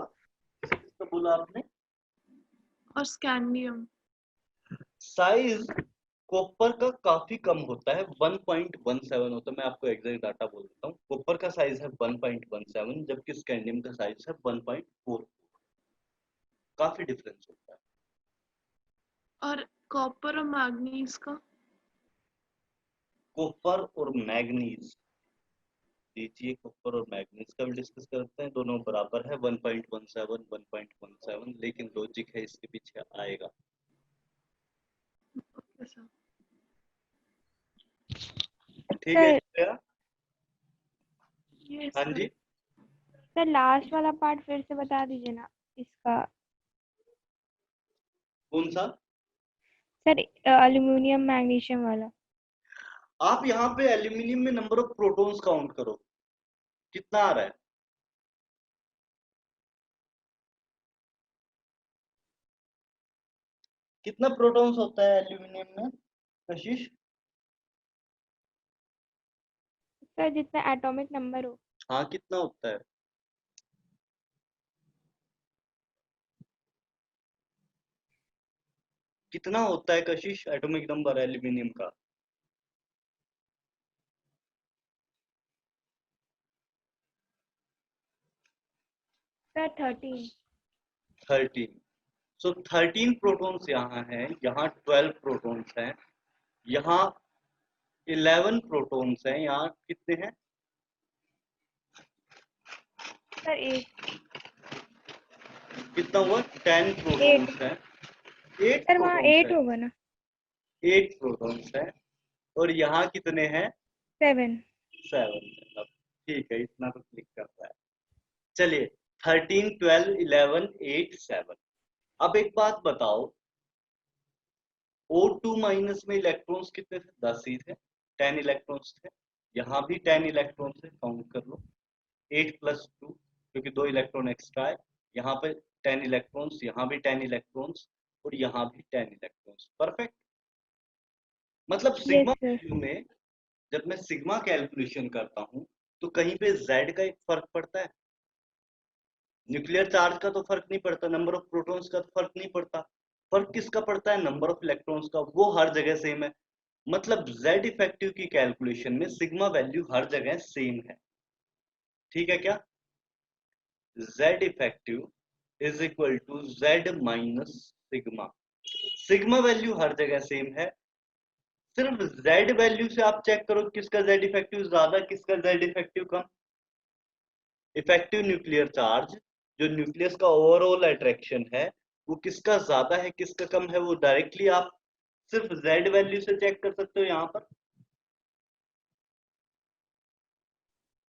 किसका बोला आपने? और स्कैंडियम? साइज कॉपर का काफी कम होता है, 1.17 होता है। मैं आपको एग्जैक्ट डाटा बोल देता हूँ। कॉपर का साइज है 1.17, जबकि स्कैंडियम का साइज है 1.4। काफी डिफरेंस होता है। और कॉपर और मैग्नीज का? कॉपर और मैग्नीज, लीजिए कॉपर और मैग्नीज का भी डिस्कस करते हैं। दोनों बराबर है 1.17 1.17, लेकिन लॉजिक है इसके पीछे आएगा। Okay sir. ठीक है सर, श्रेया? यस हाँ सर। जी, सर लास्ट वाला पार्ट फिर से बता दीजिए ना इसका। कौन सा? सर एल्यूमिनियम मैग्नीशियम वाला। आप यहाँ पे एल्यूमिनियम में नंबर ऑफ प्रोटॉन्स काउंट करो, कितना आ रहा है? कितना प्रोटॉन्स होता है एल्यूमिनियम में कशिश? सर जितना एटॉमिक नंबर हो। हाँ, कितना होता है? कितना होता है कशिश एटॉमिक नंबर एल्यूमिनियम का? सर 13। 13। सो 13 प्रोटॉन्स यहाँ हैं, यहाँ 12 प्रोटॉन्स हैं, यहाँ 11 प्रोटॉन्स हैं, यहाँ कितने हैं? सर 8। कितना हुआ? 10 प्रोटॉन्स हैं। 8 सर वहाँ प्रोटॉन्स 8 हैं, होगा ना? 8 प्रोटॉन्स हैं। और यहाँ कितने हैं? 7। 7। ठीक है, इतना तो क्लिक करता है। चलिए, 13 12 11 8 7। अब एक बात बताओ, O2- में इलेक्ट्रॉन्स कितने थे? 10 ही थे, 10 इलेक्ट्रॉन्स थे। यहाँ भी 10 इलेक्ट्रॉन्स है, काउंट कर लो। 8+2, क्योंकि 2 इलेक्ट्रॉन एक्स्ट्रा है। यहाँ पे 10 इलेक्ट्रॉन्स, यहाँ भी 10 इलेक्ट्रॉन्स, और यहाँ भी 10 इलेक्ट्रॉन्स। परफेक्ट। मतलब यस सिग्मा सर। वैल्यू में जब मैं सिग्मा कैलकुलेशन करता हूँ, तो कहीं पे Z का एक फर्क पड़ता है। न्यूक्लियर चार्ज का तो फर्क नहीं पड़ता, नंबर ऑफ प्रोटॉन्स का तो फर्क नहीं पड़ता। फर्क किसका पड़ता है? नंबर ऑफ इलेक्ट्रॉन्स का। वो हर जगह सेम है। मतलब Z इफेक्टिव की कैलकुलेशन में सिग्मा वैल्यू हर जगह सेम है। ठीक है क्या? Z effective is equal to Z minus sigma. Sigma value हर जगह सेम है, सिर्फ Z वैल्यू से आप चेक करो किसका Z इफेक्टिव ज्यादा, किसका Z इफेक्टिव कम। इफेक्टिव न्यूक्लियर चार्ज, जो न्यूक्लियस का ओवरऑल अट्रैक्शन है, वो किसका ज्यादा है किसका कम है, वो डायरेक्टली आप सिर्फ Z वैल्यू से चेक कर सकते हो यहाँ पर।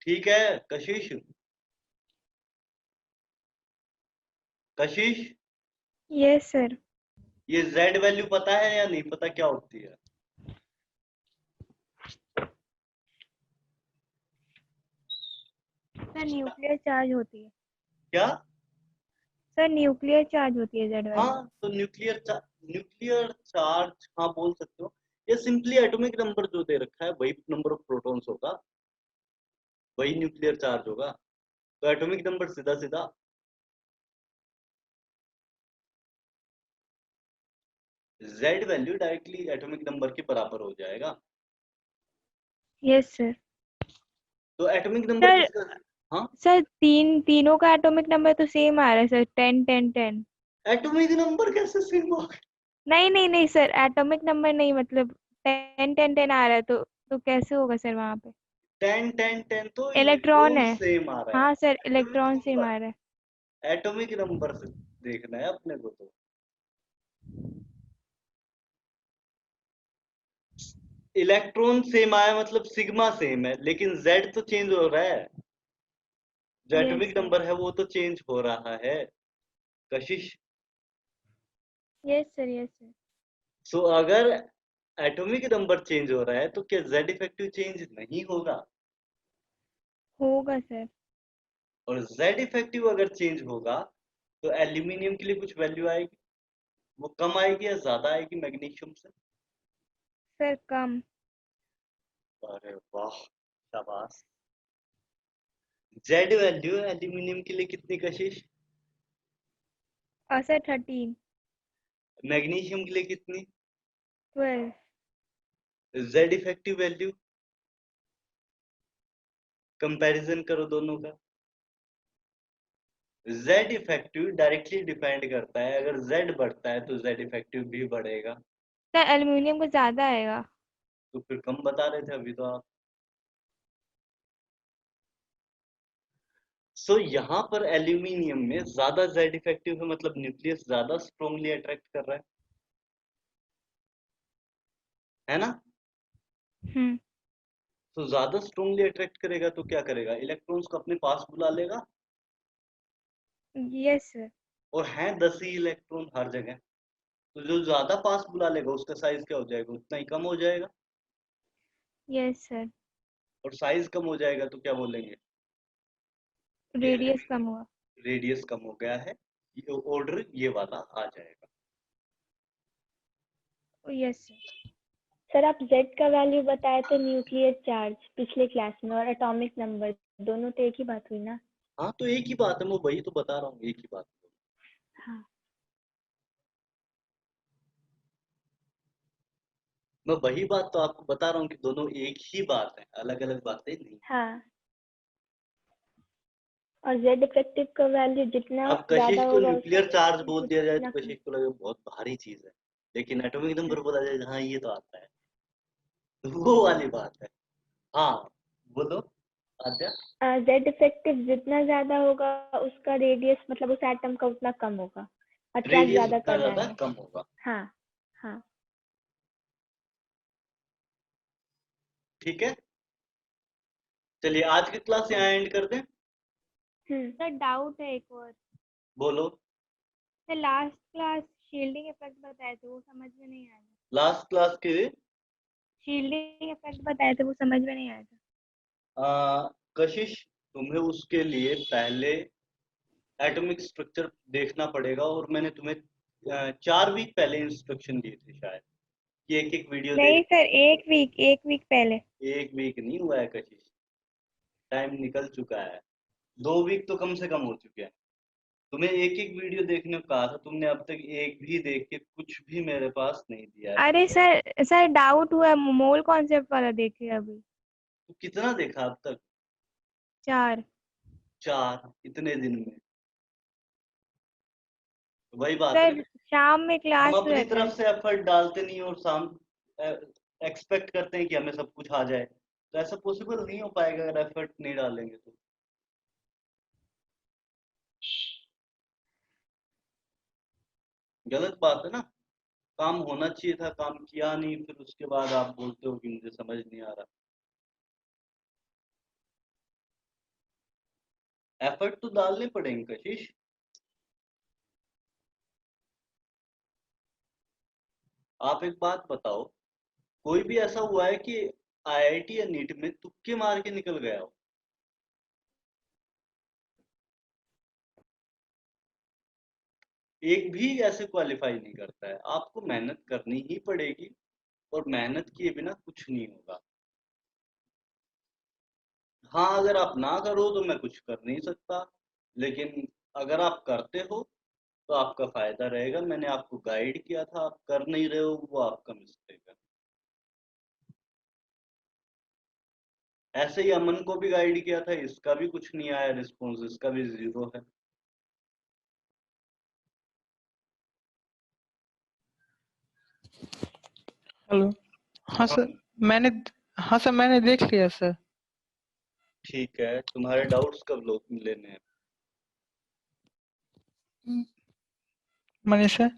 ठीक है कशिश? कशिश, यस सर। ये Z वैल्यू पता है या नहीं पता क्या होती है? सर न्यूक्लियर चार्ज होती है। क्या? सर न्यूक्लियर चार्ज होती है जेड वैल्यू। हाँ तो न्यूक्लियर चार्ज हाँ बोल सकते हो। ये सिंपली एटॉमिक नंबर जो दे रखा है वही नंबर ऑफ प्रोटॉन्स होगा, वही न्यूक्लियर चार्ज होगा। तो एटॉमिक नंबर सीधा सीधा Z value directly atomic number के बराबर हो जाएगा। Yes sir. तो एटॉमिक नंबर सर किसका? हाँ सर तीनों का एटॉमिक नंबर तो सेम आ रहा है सर, 10 10 10। एटॉमिक नंबर कैसे सेम होगा? नहीं सर, एटॉमिक नंबर नहीं, मतलब 10 10 10 आ रहा है तो कैसे होगा सर वहाँ पे? 10 10 10 तो इलेक्ट्रॉन इलेक्ट्रॉन है। सेम आ रहा है। हाँ सर, एटॉमिक इलेक्ट्रॉन सेम नंबर, आ रहा है। एटॉमिक नंबर से देखना है अपने को। तो इलेक्ट्रॉन सेम आया मतलब सिग्मा सेम है, लेकिन Z तो चेंज हो रहा है। जो यस एटॉमिक सर। नंबर है वो तो चेंज हो रहा है Kashish. Yes sir. Yes sir. So अगर एटॉमिक नंबर चेंज हो रहा है तो क्या Z इफेक्टिव चेंज नहीं होगा? होगा सर। और Z इफेक्टिव अगर चेंज होगा तो एल्यूमिनियम के लिए कुछ वैल्यू आएगी, वो कम आएगी या ज्यादा आएगी मैग्नीशियम से? सर कम। अरे वाह शाबाश। Z वैल्यू एल्यूमिनियम के लिए कितनी कशिश? और सर 13 मैग्नीशियम के लिए कितनी? 12। Z इफेक्टिव वैल्यू कंपैरिजन करो दोनों का। Z इफेक्टिव डायरेक्टली डिपेंड करता है, अगर Z बढ़ता है तो Z इफेक्टिव भी बढ़ेगा। सर एल्युमिनियम को ज्यादा आएगा। तो फिर कम बता रहे थे अभी तो आप। सो यहाँ पर एल्यूमिनियम में ज्यादा Z इफेक्टिव है, मतलब न्यूक्लियस ज्यादा स्ट्रॉन्गली अट्रैक्ट कर रहा है ना? हम्म। तो ज्यादा स्ट्रॉन्गली अट्रैक्ट करेगा तो क्या करेगा, इलेक्ट्रॉन्स को अपने पास बुला लेगा। Yes sir. और हैं 10 ही इलेक्ट्रॉन हर जगह, तो जो ज्यादा पास बुला लेगा उसका साइज क्या हो जाएगा, उतना ही कम हो जाएगा। Yes sir. और साइज कम हो जाएगा तो क्या बोलेंगे, रेडियस कम हुआ। रेडियस कम हो गया है, ये ऑर्डर ये वाला आ जाएगा। Yes sir. सर आप Z का वैल्यू बताए थे न्यूक्लियर चार्ज पिछले क्लास में, और एटॉमिक नंबर, दोनों तो एक ही बात हुई ना? हाँ तो एक ही बात है, मैं वही तो बता रहा हूँ, एक ही बात। हाँ। मैं वही बात तो आपको बता रहा हूँ कि दोनों एक ही बात है, अलग अलग बातें नहीं। हाँ। और Z इफेक्टिव का वैल्यू जितना अब कशिश ज्यादा को होगा न्यूक्लियर चार्ज बोल दिया जाए उतना तो कशिश को लगे बहुत भारी चीज है, लेकिन एटॉमिक नंबर बोला जाए हाँ ये तो आता है, तो वो वाली बात है। हाँ बोलो आद्या। Z इफेक्टिव जितना ज्यादा होगा उसका रेडियस, मतलब उस एटम का उतना कम होगा, अट्रैक्ट रेडियस ज्यादा उतना कर ज्यादा जाएंगे। कम होगा। हाँ। हाँ। ठीक है, चलिए आज की क्लास यहाँ एंड कर दें। सर डाउट है एक और। बोलो। Sir last class shielding effect बताए थे, वो समझ में नहीं आया। लास्ट क्लास के शील्डिंग इफेक्ट बताए थे, वो समझ में नहीं आया था। कशिश तुम्हें उसके लिए पहले एटॉमिक स्ट्रक्चर देखना पड़ेगा, और मैंने तुम्हें 4 वीक पहले इंस्ट्रक्शन दिए थे शायद कि एक एक वीडियो नहीं देख। सर, एक वीक पहले। एक वीक नहीं हुआ है कशिश, टाइम निकल चुका है, 2 वीक तो कम से कम हो चुके हैं। तुम्हें एक एक वीडियो देखने को कहा था, तुमने अब तक एक भी देख के कुछ भी मेरे पास नहीं दिया है। अरे सर डाउट हुआ, मोल कॉन्सेप्ट वाला देखे अभी। तो कितना देखा अब तक? 4। 4 इतने दिन में? वही बात है सर ना, शाम में हम क्लास अपनी रहता तरफ है। से एफर्ट डालते नहीं और शाम एक्सपेक्ट करते हैं कि हमें सब कुछ आ जाए, तो ऐसा पॉसिबल नहीं हो पाएगा अगर एफर्ट नहीं डालेंगे तो। गलत बात है ना, काम होना चाहिए था, काम किया नहीं, फिर उसके बाद आप बोलते हो कि मुझे समझ नहीं आ रहा। एफर्ट तो डालने पड़ेंगे कशिश। आप एक बात बताओ, कोई भी ऐसा हुआ है कि आईआईटी या नीट में तुक्के मार के निकल गया हो? एक भी ऐसे क्वालिफाई नहीं करता है। आपको मेहनत करनी ही पड़ेगी, और मेहनत किए बिना कुछ नहीं होगा। हाँ, अगर आप ना करो तो मैं कुछ कर नहीं सकता, लेकिन अगर आप करते हो तो आपका फायदा रहेगा। मैंने आपको गाइड किया था, आप कर नहीं रहे हो, वो आपका मिस्टेक है। ऐसे ही अमन को भी गाइड किया था, इसका भी कुछ नहीं आया रिस्पॉन्स, इसका भी 0 है। हेलो। हाँ सर, हाँ सर मैंने देख लिया सर। ठीक है, तुम्हारे डाउट्स कब लेने हैं? मनी सर,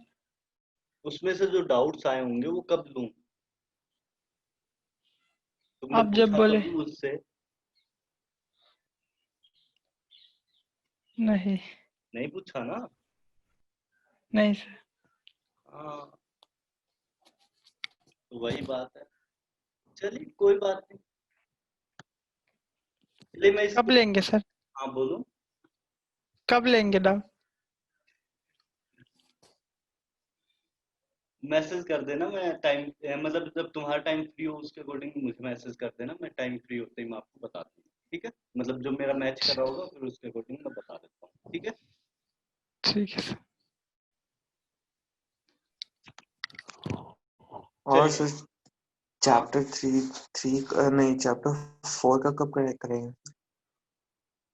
उसमें से जो डाउट्स आए होंगे वो कब लूं? तुमने आप जब पूछा बोले। कभी मुझसे? नहीं। नहीं पूछा ना? नहीं सर। हाँ, तो वही बात है। चलिए कोई बात नहीं, चलिए मैं कब इसको। लेंगे सर? हाँ बोलो। कब लेंगे डाउट? मैसेज कर देना, मैं टाइम मतलब जब तुम्हारा टाइम फ्री हो उसके अकॉर्डिंग मुझे मैसेज कर देना, मैं टाइम फ्री होते ही मैं आपको बता दूंगा। ठीक है, मतलब जो मेरा मैच कर रहा होगा फिर उसके अकॉर्डिंग मैं बता देता हूँ। ठीक है। ठीक है सर। और चलिए। सर चैप्टर 3 नहीं चैप्टर 4 का कब करेंगे?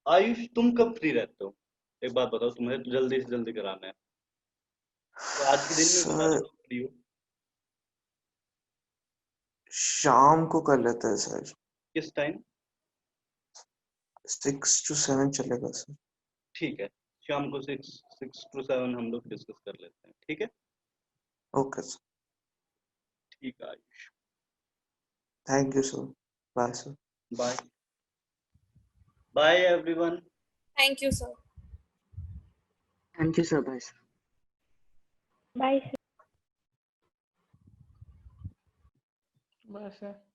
आयुष तुम कब फ्री रहते हो? एक बात बताओ, तुम्हें तो जल्दी से जल्दी कराना है, तो आज के दिन में बता दो सर कब फ्री हो। शाम को कर लेते हैं सर, किस टाइम? 6 to 7 चलेगा सर। ठीक है, शाम को 6 to 7 हम लोग डिस्कस कर लेते हैं। ठीक है। ओके सर, ठीक है Ayush, thank you sir, bye sir. Bye. Bye everyone. Thank you, sir. Thank you sir, bye sir. Bye. बस सर।